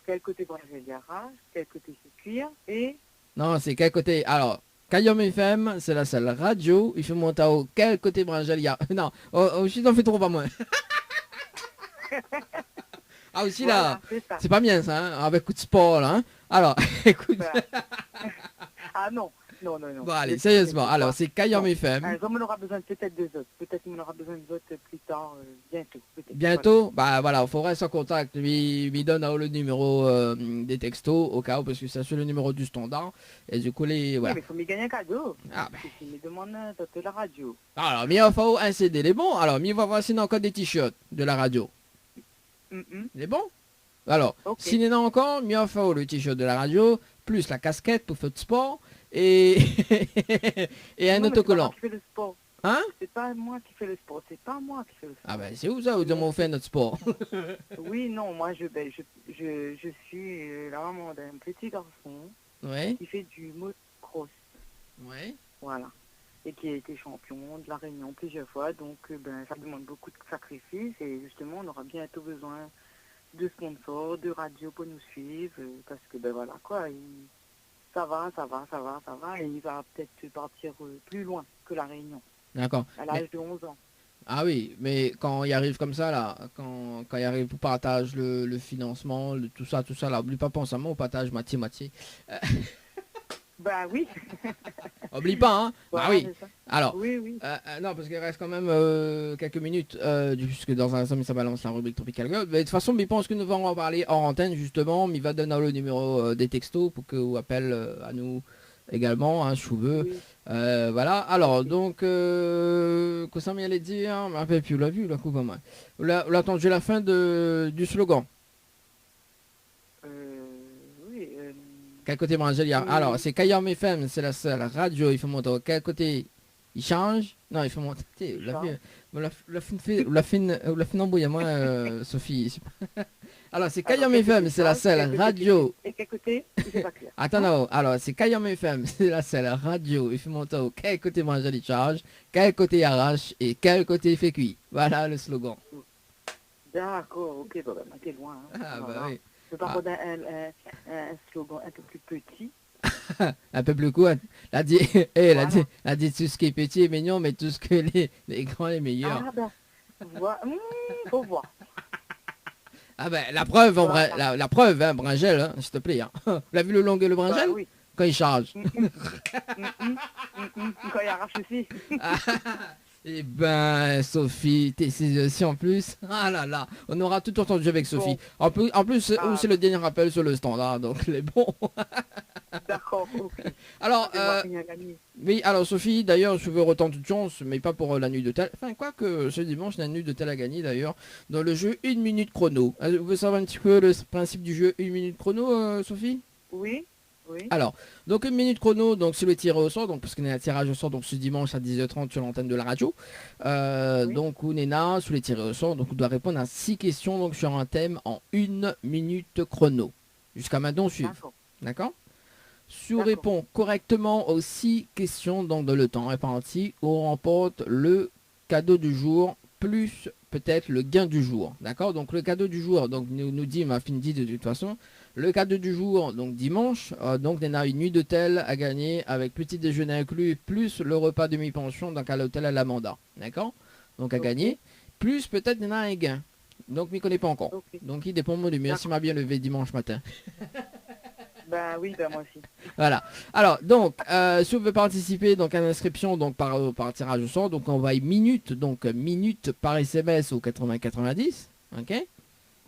Quel côté branché il arrache, quel côté c'est cuire, et Non, c'est quel côté... Alors, Kayam FM, c'est la seule radio. Il fait monter au quel côté branché il y a... Non, aussi t'en fais trop pas moins. Ah aussi là, voilà, c'est ça. c'est pas bien ça, hein, avec coup de sport là. Hein. Alors, écoute... Bah. Ah non, Non, non, non. Bon, allez, sérieusement. Alors, c'est Kayam FM. Un jour, on aura besoin peut-être deux autres. Peut-être qu'on aura besoin d'autres plus tard, bientôt. Bientôt, bah voilà, il faut rester en contact. Lui donne le numéro des textos au cas où, parce que c'est sur le numéro du standard. Et du coup, les. Voilà. Oui, mais il faut me gagner un cadeau. Ah, bah. Il me demande de la radio. Alors, il faut un CD, il est bon. Alors, il va voir sinon encore des t-shirts de la radio. Il est bon. Alors, s'il y en a encore, il faut le t-shirt de la radio, plus la casquette pour faire de sport et, et un autocollant. Hein? C'est pas moi qui fais le sport, c'est pas moi qui fais le sport. Ah ben c'est où ça, où on fait notre sport? Oui, non, moi je suis la maman d'un petit garçon qui fait du motocross. Oui. Voilà. Et qui a été champion de la Réunion plusieurs fois, donc ça demande beaucoup de sacrifices et justement on aura bientôt besoin de sponsors, de radio pour nous suivre, parce que voilà quoi, ça va, et il va peut-être partir plus loin que la Réunion. D'accord. À l'âge de 11 ans. Ah oui, mais quand il arrive comme ça, là, quand il arrive pour partage le financement, tout ça, là, oublie pas penser à moi, on partage moitié-moitié. Bah oui. Oublie pas, hein. Voilà, bah oui. Alors, oui. non, parce qu'il reste quand même quelques minutes, puisque dans un instant, ça balance la rubrique Tropical Girl. Mais de toute façon, je pense que nous allons en parler hors antenne, justement. Mais il va donner le numéro des textos pour que vous appelez à nous également, hein, je vous veux. Oui. Voilà, alors, donc, que ça m'y allait dire, je me rappelle plus, l'a vu, la coupe à moi. Là, attendu la fin du slogan. Oui. Quel côté Brangel, alors, c'est Kayam FM, c'est la seule radio, il faut monter. Quel côté il change? Non, il faut monter. La fin embrouille à moi, Sophie. Alors, c'est Kayam FM, c'est la seule radio. Et quel côté? Attends, non. Alors, c'est Kayam FM, c'est la seule radio. Il faut monter. Quel côté Brangel il charge? Quel côté il arrache? Et quel côté il fait cuit? Voilà le slogan. D'accord, ok, t'es loin. Hein. Ah, bah oui. Je peux pas prendre un slogan un peu plus petit. Un peu plus court. Elle dit tout ce qui est petit est mignon, mais tout ce que les grands est meilleur. Ah ben, faut voir. Ah ben, la preuve, la preuve, hein, Brangel, hein, s'il te plaît. Hein. Vous l'avez vu le long et le Brangel? Oui. Quand il charge. Quand il arrache aussi. Eh ben, Sophie, t'es aussi en plus. Ah là là, on aura tout entendu avec Sophie. Bon. En plus, c'est le dernier rappel sur le standard, donc les bons. D'accord, ok. Alors, oui, alors Sophie, d'ailleurs, je veux retenter de chance, mais pas pour la nuit de tel. Enfin, quoi que ce dimanche, la nuit de tel à gagner d'ailleurs, dans le jeu 1 minute chrono. Vous voulez savoir un petit peu le principe du jeu 1 minute chrono, Sophie? Oui. Oui. Alors, donc 1 minute chrono, donc sur le tiré au sort, donc parce qu'on est à tirage au sort, donc ce dimanche à 10h30 sur l'antenne de la radio. Oui. Donc on est là, sur les tirés au sort, donc on doit répondre à 6 questions donc sur un thème en 1 minute chrono. Jusqu'à maintenant, on suit. D'accord. Si on répond correctement aux 6 questions donc dans le temps réparti, on remporte le cadeau du jour plus peut-être le gain du jour. D'accord. Donc le cadeau du jour, donc nous dit, m'a fini de toute façon. Le cadeau du jour, donc dimanche, donc on a une nuit d'hôtel à gagner avec petit déjeuner inclus, plus le repas demi-pension donc à l'hôtel à l'Amanda. D'accord. Donc à gagner, plus peut-être on a un gain. Donc je ne connais pas encore. Donc il dépend de lui. Merci m'a bien levé dimanche matin. Ben oui, ben moi aussi. Voilà. Alors, donc, si vous voulez participer donc à l'inscription donc par tirage au sort, donc on va minute par SMS au 80-90. Ok.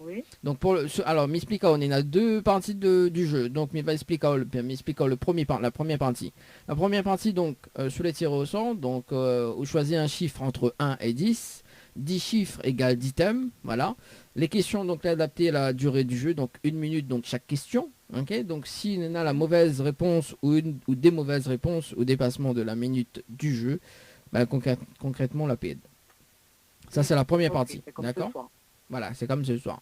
Oui. Donc alors m'explique on est à 2 parties du jeu. Donc m'explique la première partie. La première partie donc sur les tirs au sort, donc vous choisissez un chiffre entre 1 et 10. 10 chiffres égale 10 thèmes, voilà. Les questions donc adaptées à la durée du jeu, donc 1 minute donc chaque question. Ok, donc si on a la mauvaise réponse ou des mauvaises réponses au dépassement de la minute du jeu, bah, concrètement la paide. Ça c'est la première partie, d'accord. Voilà, c'est comme ce soir.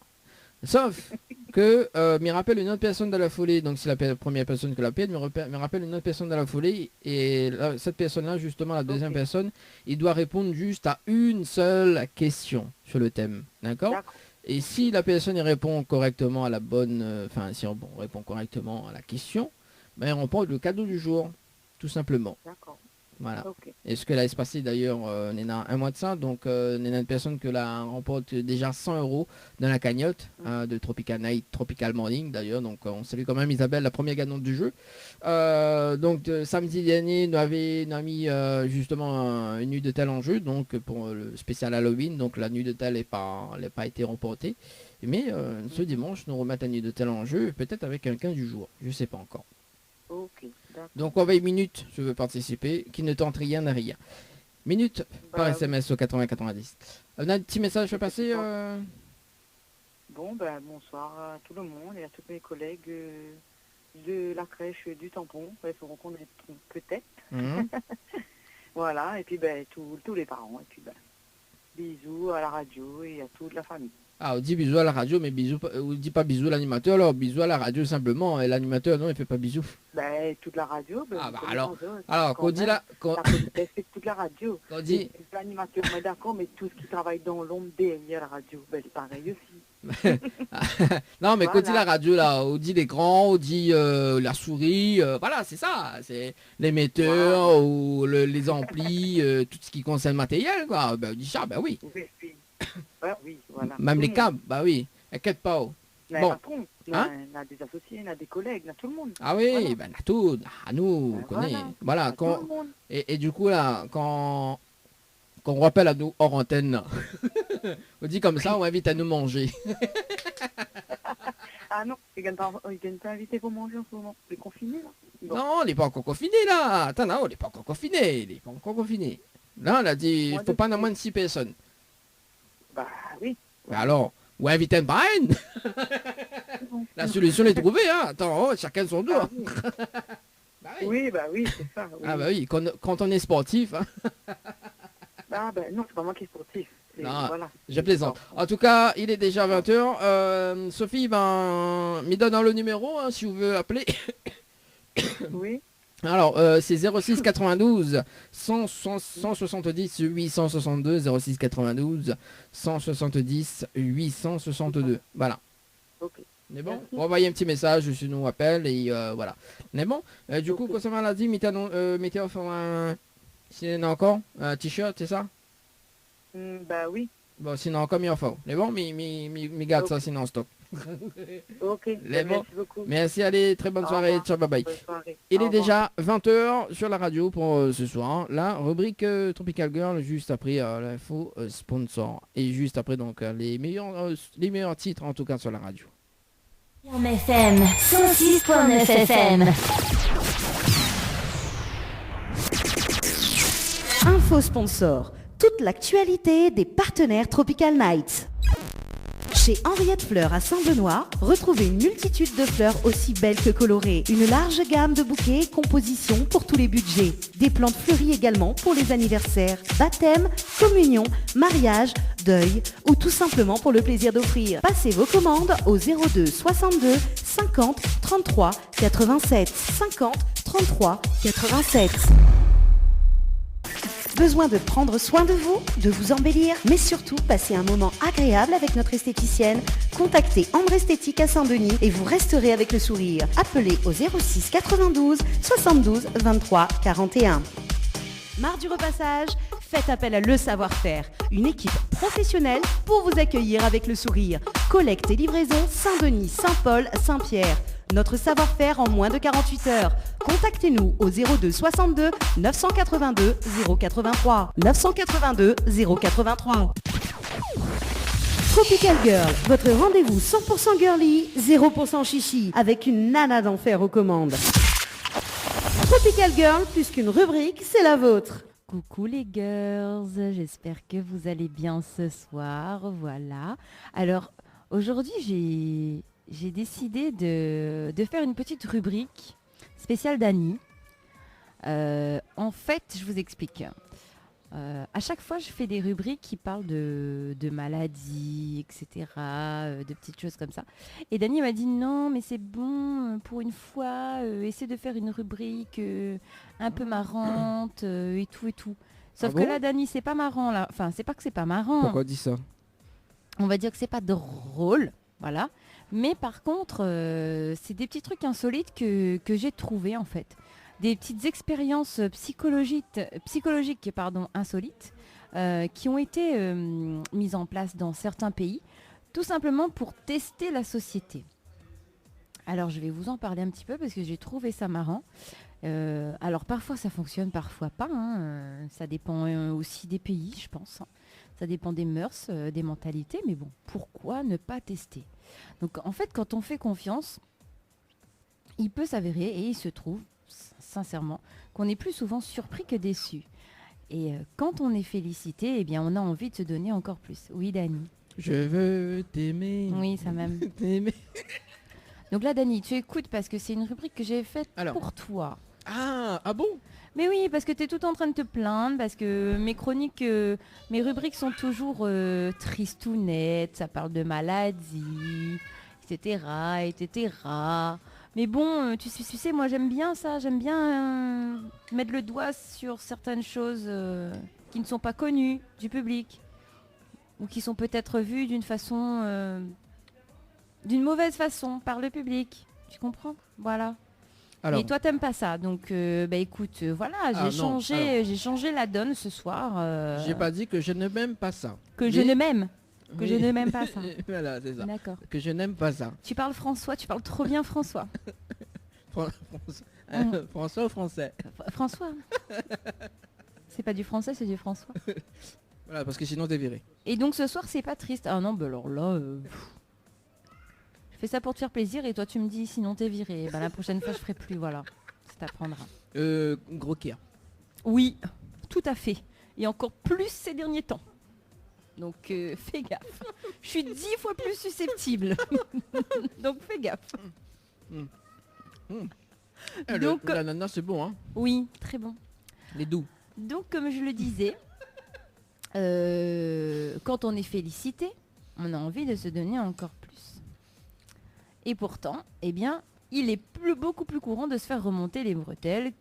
Sauf que me rappelle une autre personne de la folie, donc c'est la première personne que la paide, me rappelle une autre personne de la folie, et cette personne-là, justement, la deuxième personne, il doit répondre juste à une seule question sur le thème, d'accord. Et si la personne répond correctement à la bonne, si on répond correctement à la question, ben, on remporte le cadeau du jour, tout simplement. Voilà. Ok. Et ce que là, il se passait d'ailleurs, on est à un mois de ça, donc on est une personne que là remporte déjà 100 € dans la cagnotte de Tropical Night, Tropical Morning d'ailleurs, donc on salue quand même Isabelle, la première gagnante du jeu. Donc samedi dernier, nous avions mis justement une nuit de tel en jeu, donc pour le spécial Halloween, donc la nuit de tel n'a pas été remportée. Mais ce dimanche, nous remettons la nuit de tel en jeu, peut-être avec quelqu'un du jour, je sais pas encore. Ok, d'accord. Donc envoyez minute, je veux participer, qui ne tente rien à rien. Minute par SMS au 8090. On a un petit message à passer Bon, ben, bonsoir à tout le monde et à tous mes collègues de la crèche du tampon. Ils se reconnaîtront peut-être. Voilà, et puis ben, tous les parents. Et puis ben, bisous à la radio et à toute la famille. Ah, on dit bisous à la radio, mais bisous, on dit pas bisous à l'animateur, alors bisous à la radio simplement, et l'animateur, non, il fait pas bisous. Ben, toute la radio. Ben, ah, bah alors qu'on dit là... C'est toute la radio. Qu'on dit... L'animateur, mais d'accord, mais tout ce qui travaille dans l'ombre derrière la radio, ben, c'est pareil aussi. Non, mais quand on dit la radio, là, on dit l'écran, on dit la souris, voilà, c'est ça. C'est l'émetteur ou les amplis, tout ce qui concerne le matériel, quoi. Ben, on dit ça, ben oui. Oui, voilà. Même les câbles, bah oui, inquiète pas. Bon. Patron, on a des associés, on a des collègues, on a tout le monde. Ah oui, voilà. Ben on a tout, nous, on connaît. Voilà, et du coup là, quand on rappelle à nous hors antenne, on dit comme ça, on invite à nous manger. Ah non, ils viennent pas inviter pour manger en ce moment. On est confinés là. Bon. Non, on n'est pas encore confiné là. Attends, non, on n'est pas encore confiné. Là, on a dit, il faut pas en moins de 6 personnes. Bah oui. Bah alors, ou inviter un Brian. La solution est trouvée, hein. Attends, chacun son tour. Bah oui, c'est ça. Oui. Ah bah oui, quand on est sportif. Hein. Ah bah non, c'est pas moi qui est sportif. Non, voilà. Je plaisante. En tout cas, il est déjà 20h. Sophie, me donne le numéro, hein, si vous voulez appeler. Oui. Alors, c'est 06 92 170 862, 06 92 170 862. Voilà. Ok. On est bon? On va envoyer un petit message, je nous appelle et voilà. On est bon? Du coup, concernant la dit, mettez enfin s'il y en a encore un t-shirt, c'est ça? Bah oui. Bon, sinon encore mieux enfin. On est bon? Mais garde ça sinon en stock. Ok, merci beaucoup. Merci, allez, très bonne soirée, ciao, bye bye. Il est déjà 20h sur la radio pour ce soir. La rubrique Tropical Girl, juste après l'info sponsor. Et juste après donc les meilleurs titres en tout cas sur la radio. FM 106.9 FM. Info sponsor. Toute l'actualité des partenaires Tropical Nights. Chez Henriette Fleurs à Saint-Benoît, retrouvez une multitude de fleurs aussi belles que colorées. Une large gamme de bouquets et compositions pour tous les budgets. Des plantes fleuries également pour les anniversaires, baptêmes, communions, mariages, deuil ou tout simplement pour le plaisir d'offrir. Passez vos commandes au 02 62 50 33 87 50 33 87. Besoin de prendre soin de vous, de vous embellir, mais surtout passer un moment agréable avec notre esthéticienne? Contactez Ambre Esthétique à Saint-Denis et vous resterez avec le sourire. Appelez au 06 92 72 23 41. Marre du repassage? Faites appel à Le Savoir-Faire, une équipe professionnelle pour vous accueillir avec le sourire. Collecte et livraison Saint-Denis, Saint-Paul, Saint-Pierre. Notre savoir-faire en moins de 48 heures. Contactez-nous au 02 62 982 083. 982 083. Tropical Girl, votre rendez-vous 100% girly, 0% chichi, avec une nana d'enfer aux commandes. Tropical Girl, plus qu'une rubrique, c'est la vôtre. Coucou les girls, j'espère que vous allez bien ce soir, voilà. Alors, aujourd'hui, j'ai décidé de faire une petite rubrique spéciale Dani. En fait, je vous explique. À chaque fois, je fais des rubriques qui parlent de maladies, etc., de petites choses comme ça. Et Dani m'a dit non, mais c'est bon, pour une fois, essaie de faire une rubrique un peu marrante et tout et tout. Sauf que là, Dani, c'est pas marrant là. Enfin, c'est pas que c'est pas marrant. Pourquoi dis ça? On va dire que c'est pas drôle, voilà. Mais par contre, c'est des petits trucs insolites que j'ai trouvés en fait. des petites expériences psychologiques insolites qui ont été mises en place dans certains pays, tout simplement pour tester la société. Alors je vais vous en parler un petit peu parce que j'ai trouvé ça marrant. Alors parfois ça fonctionne, parfois pas. Ça dépend aussi des pays, je pense. Ça dépend des mœurs, des mentalités. Mais bon, pourquoi ne pas tester? Donc en fait, quand on fait confiance, il peut s'avérer, et il se trouve, sincèrement, qu'on est plus souvent surpris que déçu. Et quand on est félicité, eh bien on a envie de se donner encore plus. Oui, Dani? Je veux t'aimer. Oui, ça même. T'aimer. Donc là, Dani, tu écoutes parce que c'est une rubrique que j'ai faite Alors. pour toi. Ah bon? Mais oui, parce que tu es tout en train de te plaindre, parce que mes chroniques, mes rubriques sont toujours tristounettes, ça parle de maladie, etc., etc. Mais bon, tu sais, moi j'aime bien ça, j'aime bien mettre le doigt sur certaines choses qui ne sont pas connues du public, ou qui sont peut-être vues d'une façon, d'une mauvaise façon par le public. Tu comprends? Voilà. Alors, et toi t'aimes pas ça, donc écoute, voilà, j'ai changé la donne ce soir. j'ai pas dit que je ne m'aime pas ça. Je ne m'aime. Je ne m'aime pas ça. Voilà, c'est ça. D'accord. Que je n'aime pas ça. Tu parles François, tu parles trop bien François. François ou français? François. C'est pas du français, c'est du François. Voilà, parce que sinon t'es viré. Et donc ce soir c'est pas triste. Ah non, alors là... Je fais ça pour te faire plaisir et toi tu me dis sinon t'es viré. La prochaine fois je ferai plus, voilà. Ça t'apprendra. Gros Kia. Oui, tout à fait. Et encore plus ces derniers temps. Donc fais gaffe. Je suis 10 fois plus susceptible. Donc fais gaffe. Donc l'ananas c'est bon, hein? Oui, très bon. Les doux. Donc comme je le disais, quand on est félicité, on a envie de se donner encore plus. Et pourtant, eh bien, il est beaucoup plus courant de se faire remonter les bretelles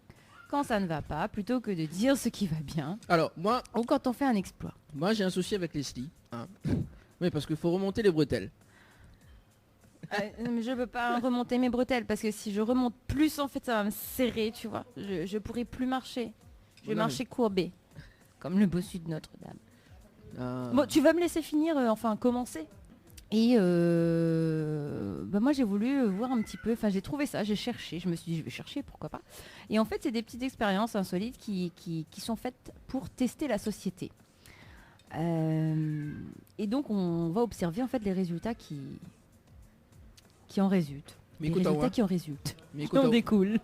quand ça ne va pas, plutôt que de dire ce qui va bien. Alors, moi... Ou quand on fait un exploit. Moi, j'ai un souci avec Leslie. Hein. Oui, parce qu'il faut remonter les bretelles. Je ne peux pas remonter mes bretelles, parce que si je remonte plus, en fait, ça va me serrer, tu vois. Je pourrai plus marcher. Je vais marcher courbé, comme le bossu de Notre-Dame. Bon, tu vas me laisser finir, commencer. Et moi j'ai voulu voir un petit peu, enfin j'ai trouvé ça, j'ai cherché, je me suis dit je vais chercher, pourquoi pas. Et en fait c'est des petites expériences insolites qui sont faites pour tester la société. Et donc on va observer en fait les résultats qui en résultent. Les résultats qui en résultent. Qui en découlent.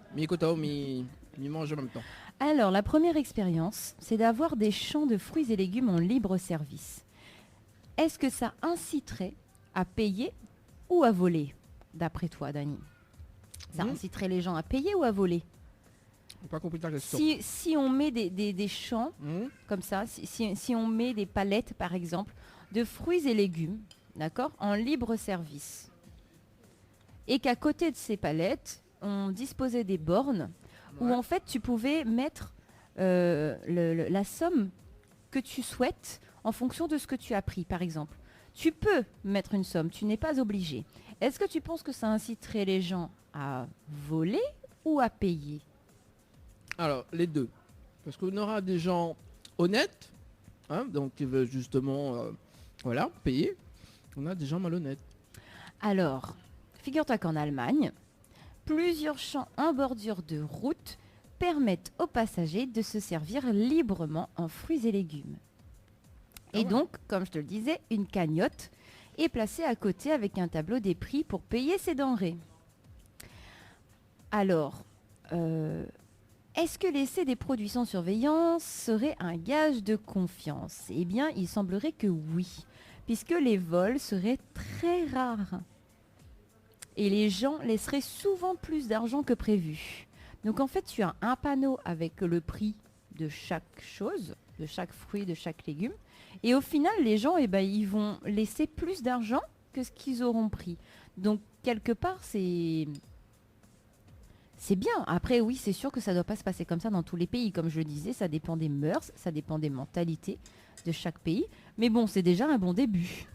Mi mange en même temps. Alors la première expérience, c'est d'avoir des champs de fruits et légumes en libre service. Est-ce que ça inciterait à payer ou à voler, d'après toi, Dani? Ça inciterait les gens à payer ou à voler? Pas compris ta question. Si on met des champs, comme ça, si on met des palettes, par exemple, de fruits et légumes, d'accord, en libre service, et qu'à côté de ces palettes, on disposait des bornes, où en fait, tu pouvais mettre la somme que tu souhaites en fonction de ce que tu as pris, par exemple. Tu peux mettre une somme, tu n'es pas obligé. Est-ce que tu penses que ça inciterait les gens à voler ou à payer? Alors, les deux. Parce qu'on aura des gens honnêtes, hein, donc qui veulent justement payer. On a des gens malhonnêtes. Alors, figure-toi qu'en Allemagne, plusieurs champs en bordure de route permettent aux passagers de se servir librement en fruits et légumes. Et donc, comme je te le disais, une cagnotte est placée à côté avec un tableau des prix pour payer ses denrées. Alors, est-ce que laisser des produits sans surveillance serait un gage de confiance? Eh bien, il semblerait que oui, puisque les vols seraient très rares. Et les gens laisseraient souvent plus d'argent que prévu. Donc en fait, tu as un panneau avec le prix de chaque chose, de chaque fruit, de chaque légume. Et au final, les gens, ils vont laisser plus d'argent que ce qu'ils auront pris. Donc, quelque part, c'est bien. Après, oui, c'est sûr que ça ne doit pas se passer comme ça dans tous les pays. Comme je le disais, ça dépend des mœurs, ça dépend des mentalités de chaque pays. Mais bon, c'est déjà un bon début.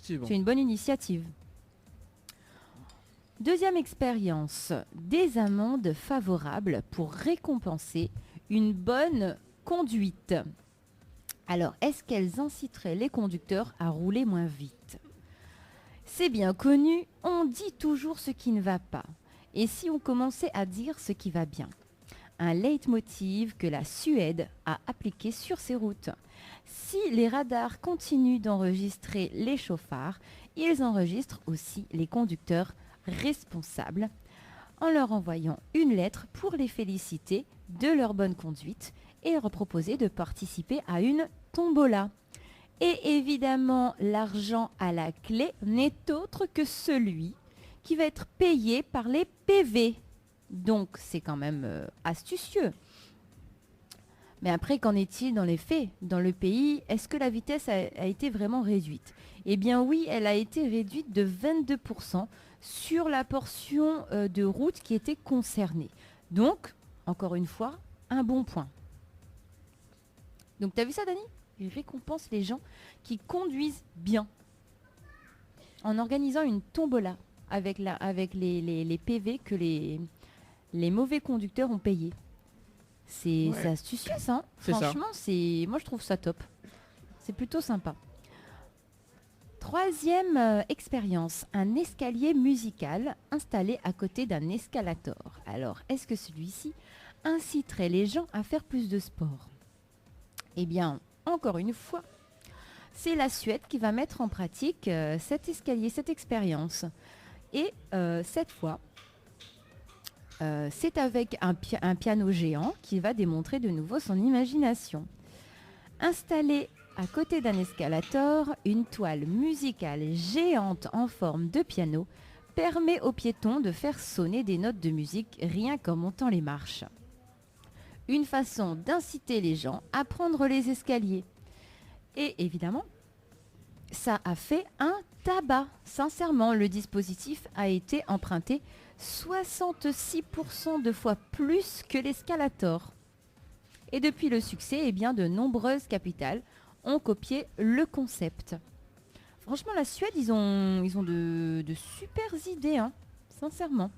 C'est une bonne initiative. Deuxième expérience, des amendes favorables pour récompenser une bonne conduite. Alors, est-ce qu'elles inciteraient les conducteurs à rouler moins vite ? C'est bien connu, on dit toujours ce qui ne va pas. Et si on commençait à dire ce qui va bien ? Un leitmotiv que la Suède a appliqué sur ses routes. Si les radars continuent d'enregistrer les chauffards, ils enregistrent aussi les conducteurs responsables en leur envoyant une lettre pour les féliciter de leur bonne conduite et leur proposer de participer à une tombola. Et évidemment, l'argent à la clé n'est autre que celui qui va être payé par les PV. Donc, c'est quand même astucieux. Mais après, qu'en est-il dans les faits ? Dans le pays, est-ce que la vitesse a été vraiment réduite ? Eh bien oui, elle a été réduite de 22% sur la portion de route qui était concernée. Donc, encore une fois, un bon point. Donc, t'as vu ça, Dani ? Il récompense les gens qui conduisent bien. En organisant une tombola avec les PV que les mauvais conducteurs ont payés. C'est astucieux, ça. Hein. Franchement, moi je trouve ça top. C'est plutôt sympa. Troisième expérience, un escalier musical installé à côté d'un escalator. Alors, est-ce que celui-ci inciterait les gens à faire plus de sport ? Eh bien, encore une fois, c'est la Suède qui va mettre en pratique cet escalier, cette expérience. Et cette fois, c'est avec un piano géant qui va démontrer de nouveau son imagination. Installé à côté d'un escalator, une toile musicale géante en forme de piano permet aux piétons de faire sonner des notes de musique rien qu'en montant les marches. Une façon d'inciter les gens à prendre les escaliers. Et évidemment, ça a fait un tabac. Sincèrement, le dispositif a été emprunté 66% de fois plus que l'escalator. Et depuis le succès, eh bien, de nombreuses capitales ont copié le concept. Franchement, la Suède, ils ont de super idées, hein, sincèrement.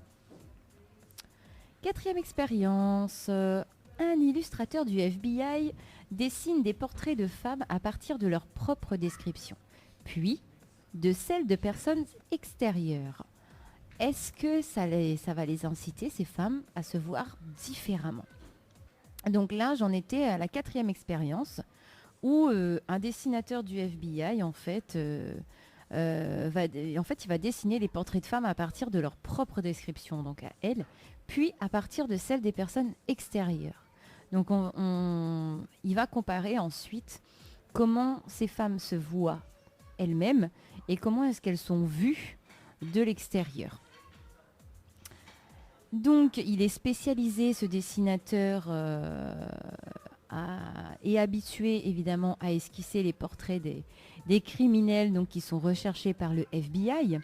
Quatrième expérience, un illustrateur du FBI dessine des portraits de femmes à partir de leur propre description, puis de celles de personnes extérieures. Est-ce que ça va les inciter, ces femmes, à se voir différemment ? Donc là, j'en étais à la quatrième expérience où un dessinateur du FBI, il va dessiner les portraits de femmes à partir de leur propre description, donc à elles, puis à partir de celles des personnes extérieures. Donc il va comparer ensuite comment ces femmes se voient elles-mêmes et comment est-ce qu'elles sont vues de l'extérieur. Donc il est spécialisé, ce dessinateur, et habitué évidemment à esquisser les portraits des criminels donc, qui sont recherchés par le FBI.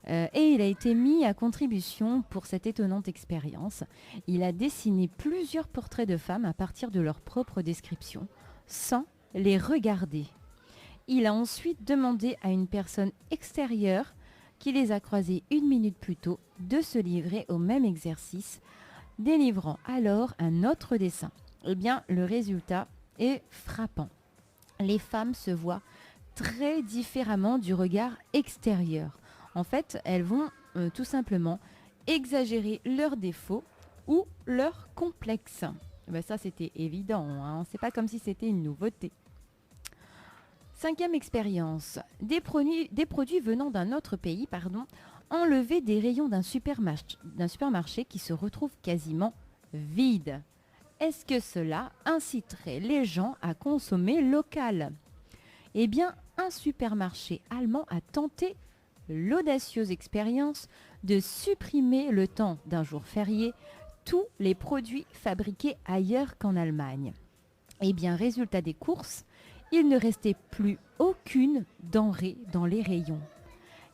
Et il a été mis à contribution pour cette étonnante expérience. Il a dessiné plusieurs portraits de femmes à partir de leur propre description, sans les regarder. Il a ensuite demandé à une personne extérieure qui les a croisées 1 minute plus tôt de se livrer au même exercice, délivrant alors un autre dessin. Eh bien, le résultat est frappant. Les femmes se voient très différemment du regard extérieur. En fait, elles vont tout simplement exagérer leurs défauts ou leurs complexes. Ben ça, c'était évident, hein. C'est pas comme si c'était une nouveauté. Cinquième expérience. Des produits venant d'un autre pays, enlevés des rayons d'un supermarché qui se retrouve quasiment vide. Est-ce que cela inciterait les gens à consommer local ? Eh bien, un supermarché allemand a tenté l'audacieuse expérience de supprimer le temps d'un jour férié tous les produits fabriqués ailleurs qu'en Allemagne. Eh bien, résultat des courses, il ne restait plus aucune denrée dans les rayons.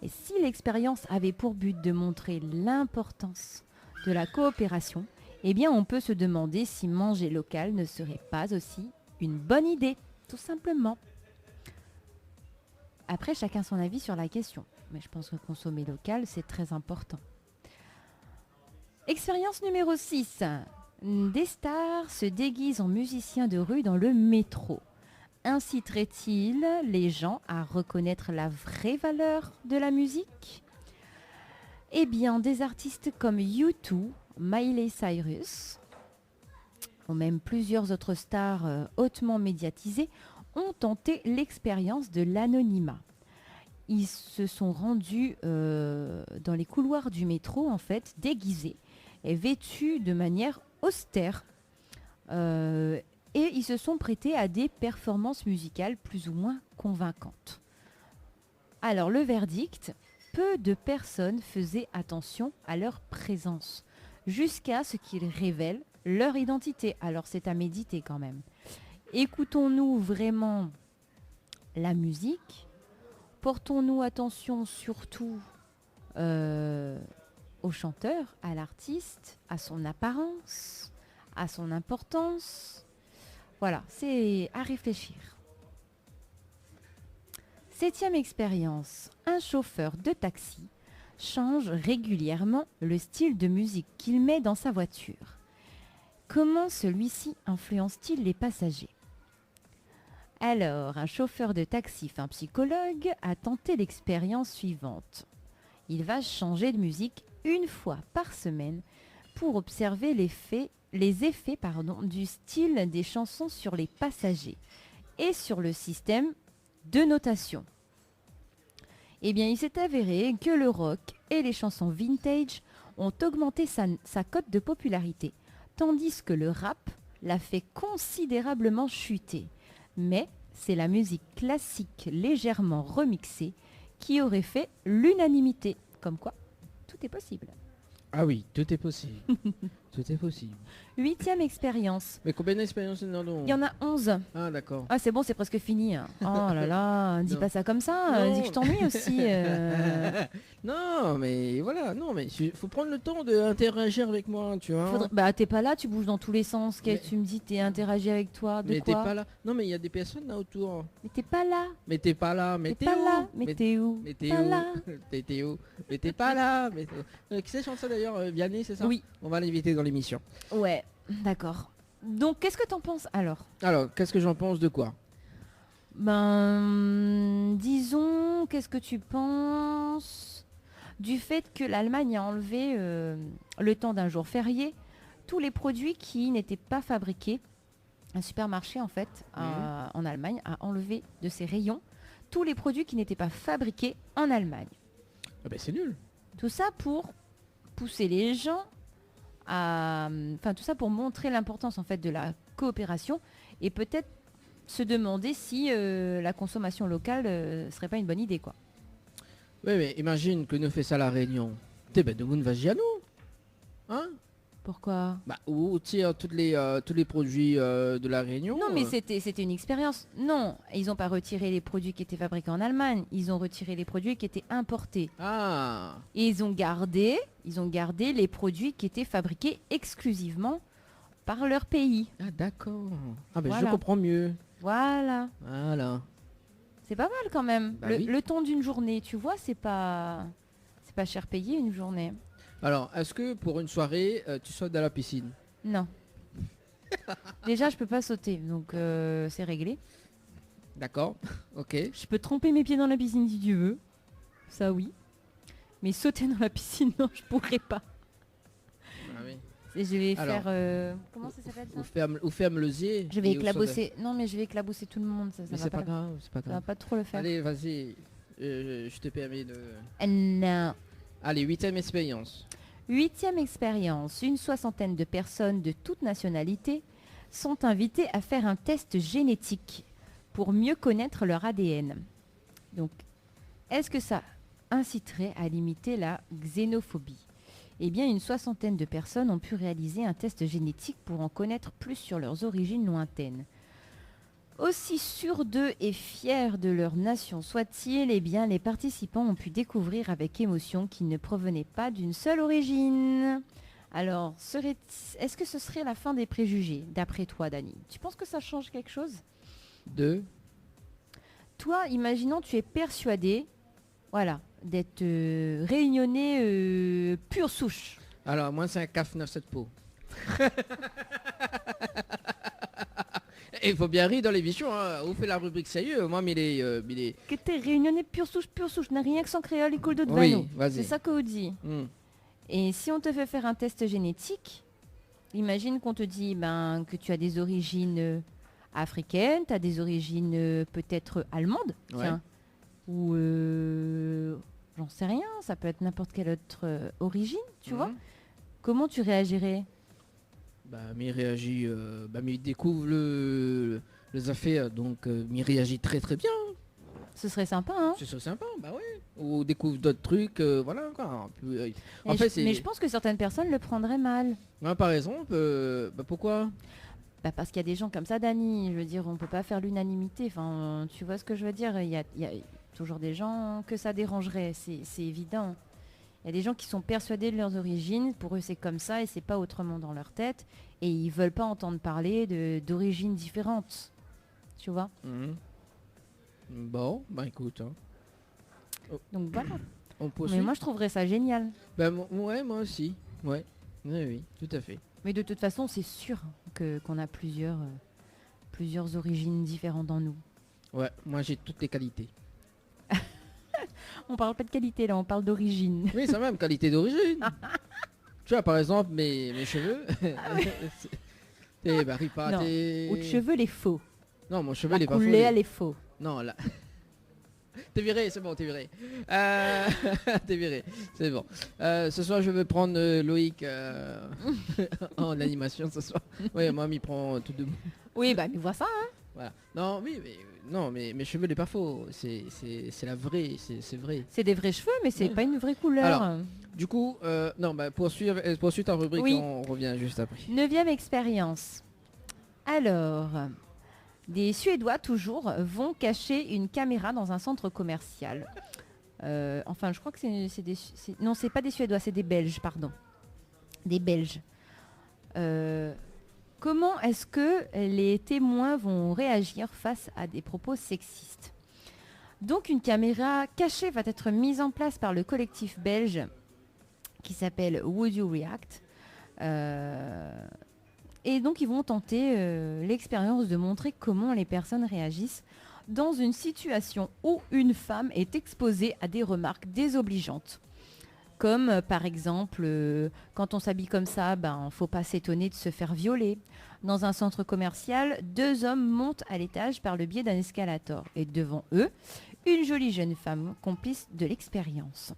Et si l'expérience avait pour but de montrer l'importance de la coopération, eh bien, on peut se demander si manger local ne serait pas aussi une bonne idée, tout simplement. Après, chacun son avis sur la question. Mais je pense que consommer local, c'est très important. Expérience numéro 6. Des stars se déguisent en musiciens de rue dans le métro. Inciterait-il les gens à reconnaître la vraie valeur de la musique ? Eh bien, des artistes comme U2, Miley Cyrus, ou même plusieurs autres stars hautement médiatisées, ont tenté l'expérience de l'anonymat. Ils se sont rendus dans les couloirs du métro, en fait, déguisés et vêtus de manière austère. Et ils se sont prêtés à des performances musicales plus ou moins convaincantes. Alors, le verdict, peu de personnes faisaient attention à leur présence, jusqu'à ce qu'ils révèlent leur identité. Alors, c'est à méditer quand même. Écoutons-nous vraiment la musique ? Portons-nous attention surtout au chanteur, à l'artiste, à son apparence, à son importance. Voilà, c'est à réfléchir. 7e expérience. Un chauffeur de taxi change régulièrement le style de musique qu'il met dans sa voiture. Comment celui-ci influence-t-il les passagers ? Alors, un chauffeur de taxi, un psychologue, a tenté l'expérience suivante. Il va changer de musique une fois par semaine pour observer les effets du style des chansons sur les passagers et sur le système de notation. Eh bien, il s'est avéré que le rock et les chansons vintage ont augmenté sa cote de popularité, tandis que le rap l'a fait considérablement chuter. Mais c'est la musique classique légèrement remixée qui aurait fait l'unanimité. Comme quoi, tout est possible. Ah oui, tout est possible. Tout est possible. 8e expérience. Mais combien d'expériences il y en a ? Il y en a 11. Ah d'accord. Ah c'est bon, c'est presque fini. Oh là là, dis pas ça comme ça. Dis que je t'ennuie aussi. Non, mais voilà, non, mais il faut prendre le temps d'interagir avec moi, tu vois. Bah t'es pas là, tu bouges dans tous les sens. Mais... Tu me dis t'es interagi avec toi. De mais quoi ? t'es pas là. Non, mais il y a des personnes là autour. Mais t'es pas là. Mais t'es pas là. Mais t'es pas là. Mais t'es où ? Mais t'es pas où là. T'es où ? Mais t'es pas là. Mais qui c'est chante ça d'ailleurs, Vianney, c'est ça ? Oui. On va l'inviter dans l'émission. Ouais, d'accord. Donc qu'est-ce que t'en penses alors ? Alors, qu'est-ce que j'en pense de quoi ? Ben, disons, qu'est-ce que tu penses du fait que l'Allemagne a enlevé, le temps d'un jour férié, tous les produits qui n'étaient pas fabriqués. Un supermarché, en fait, en Allemagne, a enlevé de ses rayons tous les produits qui n'étaient pas fabriqués en Allemagne. Ah ben c'est nul. Tout ça pour pousser les gens à... Enfin, tout ça pour montrer l'importance, en fait, de la coopération et peut-être se demander si la consommation locale serait pas une bonne idée, quoi. Oui, mais imagine que nous fait ça la Réunion. T'es ben de monde va à nous. Hein ? Pourquoi ? Bah, où tire tous les produits de la Réunion. Non, mais c'était une expérience. Non, ils n'ont pas retiré les produits qui étaient fabriqués en Allemagne. Ils ont retiré les produits qui étaient importés. Ah. Et ils ont gardé les produits qui étaient fabriqués exclusivement par leur pays. Ah, d'accord. Ah, ben Voilà. je comprends mieux. Voilà. Voilà. C'est pas mal quand même. Bah le, oui. le temps d'une journée, tu vois, c'est pas cher payé une journée. Alors, est-ce que pour une soirée, tu sautes dans la piscine ? Non. Déjà, je peux pas sauter, donc c'est réglé. D'accord. Ok. Je peux tremper mes pieds dans la piscine si tu veux. Ça oui. Mais sauter dans la piscine, non, je pourrais pas. Ah oui. Et je vais Alors, faire... comment ça s'appelle ça ? Ou ferme le zier. Je vais et au éclabosser. Non, mais je vais éclabosser tout le monde. Ça Mais va c'est pas, pas grave, c'est pas ça va grave. pas trop le faire. Allez, vas-y. Je te permets de... Non. Allez, 8e expérience. 8e expérience. Une soixantaine de personnes de toute nationalité sont invitées à faire un test génétique pour mieux connaître leur ADN. Donc, est-ce que ça inciterait à limiter la xénophobie ? Eh bien, une soixantaine de personnes ont pu réaliser un test génétique pour en connaître plus sur leurs origines lointaines. Aussi sûrs d'eux et fiers de leur nation soient-ils, eh bien, les participants ont pu découvrir avec émotion qu'ils ne provenaient pas d'une seule origine. Alors, est-ce que ce serait la fin des préjugés, d'après toi, Dani ? Tu penses que ça change quelque chose ? Toi, imaginons tu es persuadé, voilà, d'être réunionnais pure souche. Alors, moi, c'est un CAF 97 pots. Et il faut bien rire dans l'émission, hein. On fait la rubrique sérieux. Moi, mais il est... Que t'es réunionnais pure souche, n'a rien que sans créole, école de Oui, Vano. vas-y. C'est ça qu'on dit. Et si on te fait faire un test génétique, imagine qu'on te dit que tu as des origines africaines, tu as des origines peut-être allemandes, tiens, ou j'en sais rien, ça peut être n'importe quelle autre origine, tu vois. Comment tu réagirais? Mais il réagit, mais il découvre les affaires, donc il réagit très très bien. Ce serait sympa, hein. Ce serait sympa, bah ouais. Ou découvre d'autres trucs, voilà quoi. Mais je pense que certaines personnes le prendraient mal. Par exemple, pourquoi? Parce qu'il y a des gens comme ça, Dani. Je veux dire, on peut pas faire l'unanimité. Enfin, tu vois ce que je veux dire? Il y a toujours des gens que ça dérangerait, c'est évident. Il y a des gens qui sont persuadés de leurs origines. Pour eux, c'est comme ça et c'est pas autrement dans leur tête. Et ils veulent pas entendre parler d'origines différentes. Tu vois? Bon, écoute. Hein. Donc voilà. On poursuit. Mais moi, je trouverais ça génial. Ouais, moi aussi. Ouais. Oui, tout à fait. Mais de toute façon, c'est sûr qu'on a plusieurs origines différentes en nous. Ouais, moi j'ai toutes les qualités. On parle pas de qualité là, on parle d'origine. Oui, c'est même qualité d'origine. Tu vois, par exemple, mes cheveux. T'es pas. Non, ou de cheveux, les faux. Non, mon cheveu, les pas faux. Elle est faux. Non, là. T'es viré, c'est bon, t'es viré. T'es viré, c'est bon. Ce soir, je veux prendre Loïc en animation ce soir. Oui, moi, il prend tout de bon. Oui, mais vois ça, hein. Voilà. Non, mais mes cheveux, les pas faux. C'est la vraie, c'est vrai. C'est des vrais cheveux, mais c'est pas une vraie couleur. Alors, du coup, poursuis ta rubrique, oui. On revient juste après. 9e expérience. Alors... Des Suédois, toujours, vont cacher une caméra dans un centre commercial. Enfin, je crois que c'est des... Non, c'est pas des Suédois, c'est des Belges, pardon. Des Belges. Comment est-ce que les témoins vont réagir face à des propos sexistes? Donc, une caméra cachée va être mise en place par le collectif belge qui s'appelle Would You React? Et donc, ils vont tenter l'expérience de montrer comment les personnes réagissent dans une situation où une femme est exposée à des remarques désobligeantes. Comme, par exemple, quand on s'habille comme ça, faut pas s'étonner de se faire violer. Dans un centre commercial, 2 hommes montent à l'étage par le biais d'un escalator. Et devant eux, une jolie jeune femme complice de l'expérience.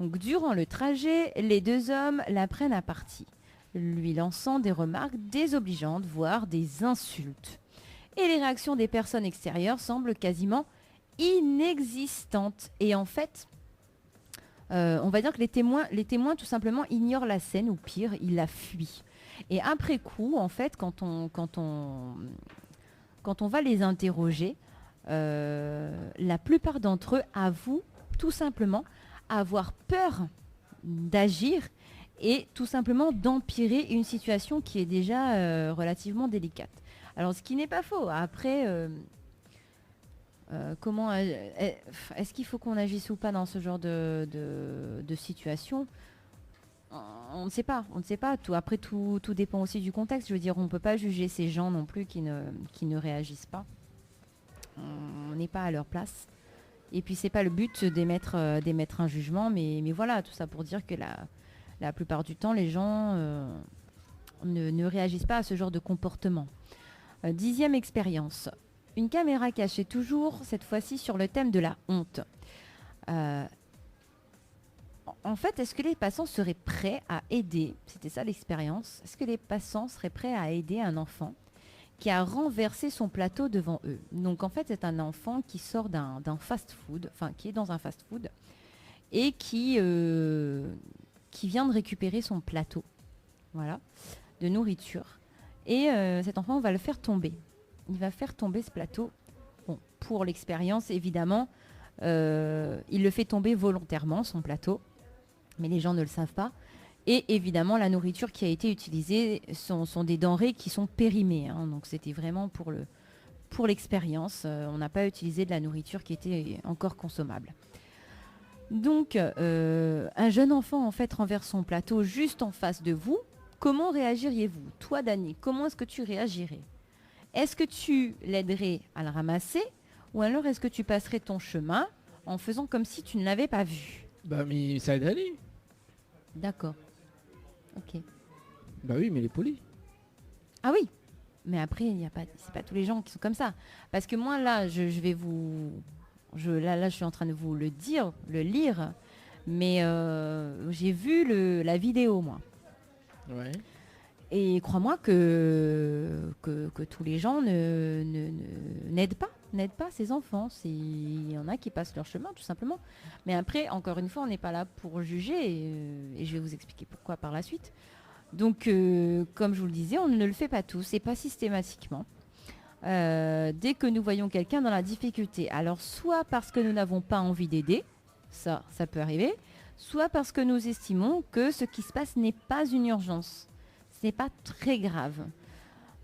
Donc, durant le trajet, les 2 hommes la prennent à partie, lui lançant des remarques désobligeantes, voire des insultes. Et les réactions des personnes extérieures semblent quasiment inexistantes. Et en fait, on va dire que les témoins tout simplement ignorent la scène, ou pire, ils la fuient. Et après coup, en fait, quand on va les interroger, la plupart d'entre eux avouent tout simplement avoir peur d'agir et tout simplement d'empirer une situation qui est déjà relativement délicate. Alors, ce qui n'est pas faux. Après, est-ce qu'il faut qu'on agisse ou pas dans ce genre de situation? On ne sait pas. Après, tout dépend aussi du contexte. Je veux dire, on ne peut pas juger ces gens non plus qui ne réagissent pas. On n'est pas à leur place. Et puis, c'est pas le but d'émettre un jugement, mais voilà, tout ça pour dire que la plupart du temps, les gens ne réagissent pas à ce genre de comportement. 10e expérience. Une caméra cachée toujours, cette fois-ci sur le thème de la honte. En fait, est-ce que les passants seraient prêts à aider? C'était ça l'expérience. Est-ce que les passants seraient prêts à aider un enfant qui a renversé son plateau devant eux? Donc en fait, c'est un enfant qui sort d'un fast-food, enfin qui est dans un fast-food et qui vient de récupérer son plateau, voilà, de nourriture. Et cet enfant va le faire tomber. Il va faire tomber ce plateau. Bon, pour l'expérience, évidemment, il le fait tomber volontairement, son plateau. Mais les gens ne le savent pas. Et évidemment, la nourriture qui a été utilisée sont des denrées qui sont périmées. Hein. Donc c'était vraiment pour l'expérience. On n'a pas utilisé de la nourriture qui était encore consommable. Donc, un jeune enfant en fait renverse son plateau juste en face de vous. Comment réagiriez-vous? Toi, Dani, comment est-ce que tu réagirais? Est-ce que tu l'aiderais à le ramasser ou alors est-ce que tu passerais ton chemin en faisant comme si tu ne l'avais pas vu? Bah mais ça aide à aller. D'accord. Ok. Bah oui, mais il est poli. Ah oui. Mais après, c'est pas tous les gens qui sont comme ça. Parce que moi, là, je vais vous... Là, je suis en train de vous le lire. Mais j'ai vu la vidéo, moi. Ouais. Et crois-moi que tous les gens n'aident pas ces enfants. Il y en a qui passent leur chemin, tout simplement. Mais après, encore une fois, on n'est pas là pour juger. Et je vais vous expliquer pourquoi par la suite. Donc, comme je vous le disais, on ne le fait pas tous et pas systématiquement. Dès que nous voyons quelqu'un dans la difficulté, alors soit parce que nous n'avons pas envie d'aider, ça peut arriver, soit parce que nous estimons que ce qui se passe n'est pas une urgence, ce n'est pas très grave.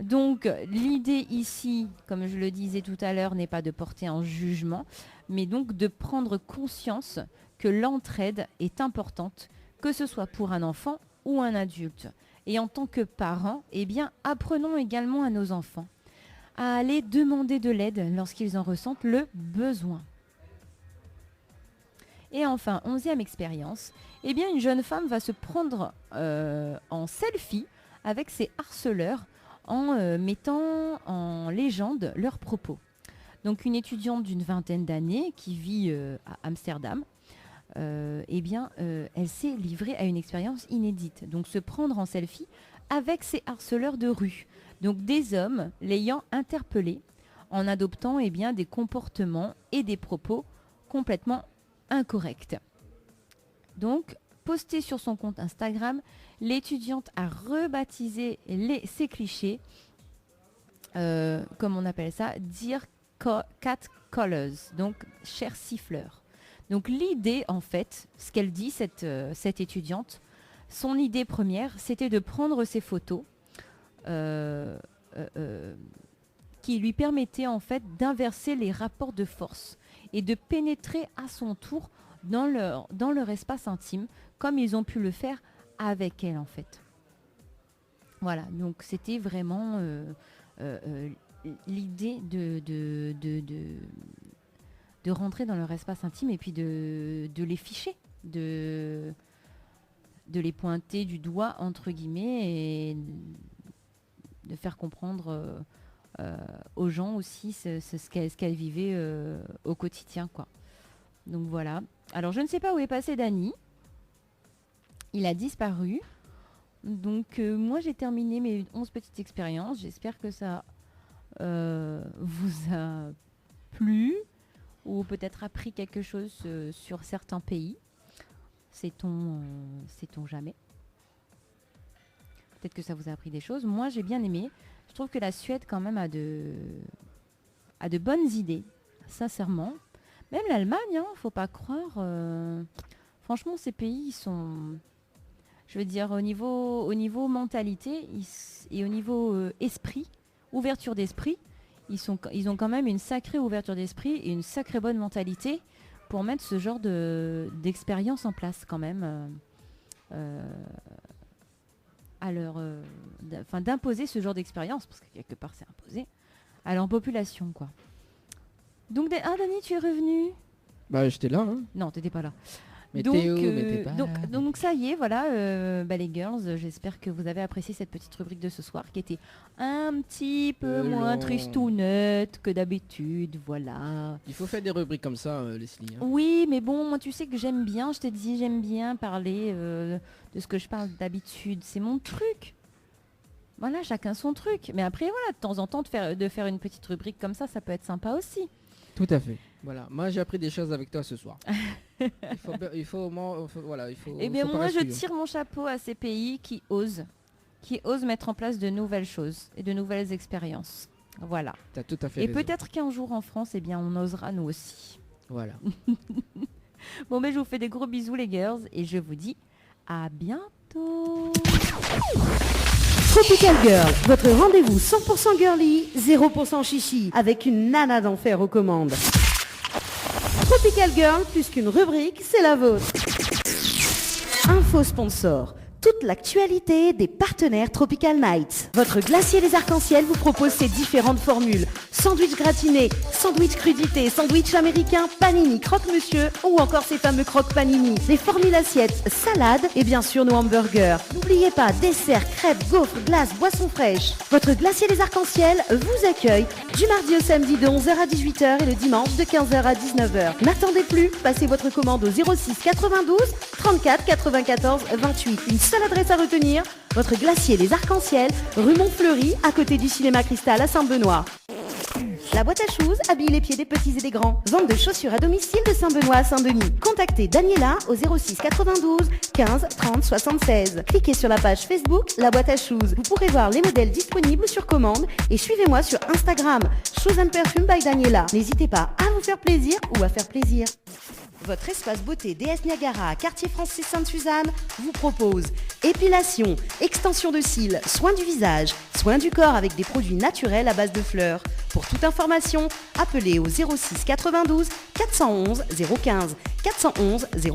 Donc l'idée ici, comme je le disais tout à l'heure, n'est pas de porter un jugement, mais donc de prendre conscience que l'entraide est importante, que ce soit pour un enfant ou un adulte. Et en tant que parents, eh bien, apprenons également à nos enfants à aller demander de l'aide lorsqu'ils en ressentent le besoin. Et enfin, 11e expérience, eh bien, une jeune femme va se prendre en selfie avec ses harceleurs en mettant en légende leurs propos. Donc une étudiante d'une vingtaine d'années qui vit à Amsterdam, eh bien, elle s'est livrée à une expérience inédite. Donc se prendre en selfie avec ses harceleurs de rue. Donc des hommes l'ayant interpellée en adoptant eh bien, des comportements et des propos complètement incorrects. Donc, postée sur son compte Instagram, l'étudiante a rebaptisé ces clichés, comme on appelle ça, Dear Cat Callers, donc cher siffleur. Donc l'idée, en fait, ce qu'elle dit, cette étudiante, son idée première, c'était de prendre ses photos qui lui permettaient en fait d'inverser les rapports de force et de pénétrer à son tour dans leur espace intime, comme ils ont pu le faire avec elle en fait. Voilà, donc c'était vraiment l'idée de rentrer dans leur espace intime et puis de les ficher, de les pointer du doigt entre guillemets et de faire comprendre aux gens aussi ce qu'elle vivait au quotidien, quoi. Donc voilà. Alors je ne sais pas où est passé Dani. Il a disparu. Donc moi j'ai terminé mes 11 petites expériences. J'espère que ça vous a plu ou peut-être appris quelque chose sur certains pays. Sait-on jamais. Peut-être que ça vous a appris des choses. Moi, j'ai bien aimé. Je trouve que la Suède, quand même, a de bonnes idées, sincèrement. Même l'Allemagne, hein, faut pas croire. Franchement, ces pays, ils sont... Je veux dire, au niveau mentalité et au niveau esprit, ouverture d'esprit, ils ont quand même une sacrée ouverture d'esprit et une sacrée bonne mentalité pour mettre ce genre d'expérience en place, quand même. D'imposer ce genre d'expérience, parce que quelque part c'est imposé, à leur population, quoi. Donc, Dani, tu es revenu? Bah, j'étais là, hein. Non, t'étais pas là. Mais donc, t'es pas là. donc ça y est, voilà, les girls, j'espère que vous avez apprécié cette petite rubrique de ce soir, qui était un petit peu moins tristounette que d'habitude, voilà. Il faut faire des rubriques comme ça, Leslie. Hein. Oui, mais bon, moi tu sais que j'aime bien, je t'ai dit, j'aime bien parler de ce que je parle d'habitude, c'est mon truc. Voilà, chacun son truc. Mais après, voilà, de temps en temps, de faire une petite rubrique comme ça peut être sympa aussi. Tout à fait. Voilà, moi j'ai appris des choses avec toi ce soir. il faut Eh bien, moi je tire mon chapeau à ces pays qui osent mettre en place de nouvelles choses et de nouvelles expériences. Voilà. T'as tout à fait et raison. peut-être qu'un jour en France, eh bien, on osera nous aussi. Voilà. Bon, mais je vous fais des gros bisous les girls et je vous dis à bientôt. Tropical Girl, votre rendez-vous 100% girly, 0% chichi, avec une nana d'enfer aux commandes. Tropical Girl, plus qu'une rubrique, c'est la vôtre. Info sponsor. Toute l'actualité des partenaires Tropical Nights. Votre glacier des arcs-en-ciel vous propose ses différentes formules. Sandwich gratiné, sandwich crudité, sandwich américain, panini, croque-monsieur ou encore ces fameux croque-panini. Les formules assiettes, salades et bien sûr nos hamburgers. N'oubliez pas, dessert, crêpes, gaufres, glaces, boissons fraîches. Votre glacier des arcs-en-ciel vous accueille du mardi au samedi de 11h à 18h et le dimanche de 15h à 19h. N'attendez plus, passez votre commande au 06 92 34 94 28. Une seule adresse à retenir, votre glacier des arcs-en-ciel, rue Montfleury, à côté du cinéma Cristal à Saint-Benoît. La boîte à shoes habille les pieds des petits et des grands. Vente de chaussures à domicile de Saint-Benoît à Saint-Denis. Contactez Daniela au 06 92 15 30 76. Cliquez sur la page Facebook La Boîte à Shoes. Vous pourrez voir les modèles disponibles sur commande et suivez-moi sur Instagram Shoes and Perfume by Daniela. N'hésitez pas à vous faire plaisir ou à faire plaisir. Votre espace beauté DS Niagara, quartier français Sainte-Suzanne, vous propose épilation, extension de cils, soins du visage, soins du corps avec des produits naturels à base de fleurs. Pour toute information, appelez au 06 92 411 015 411 015.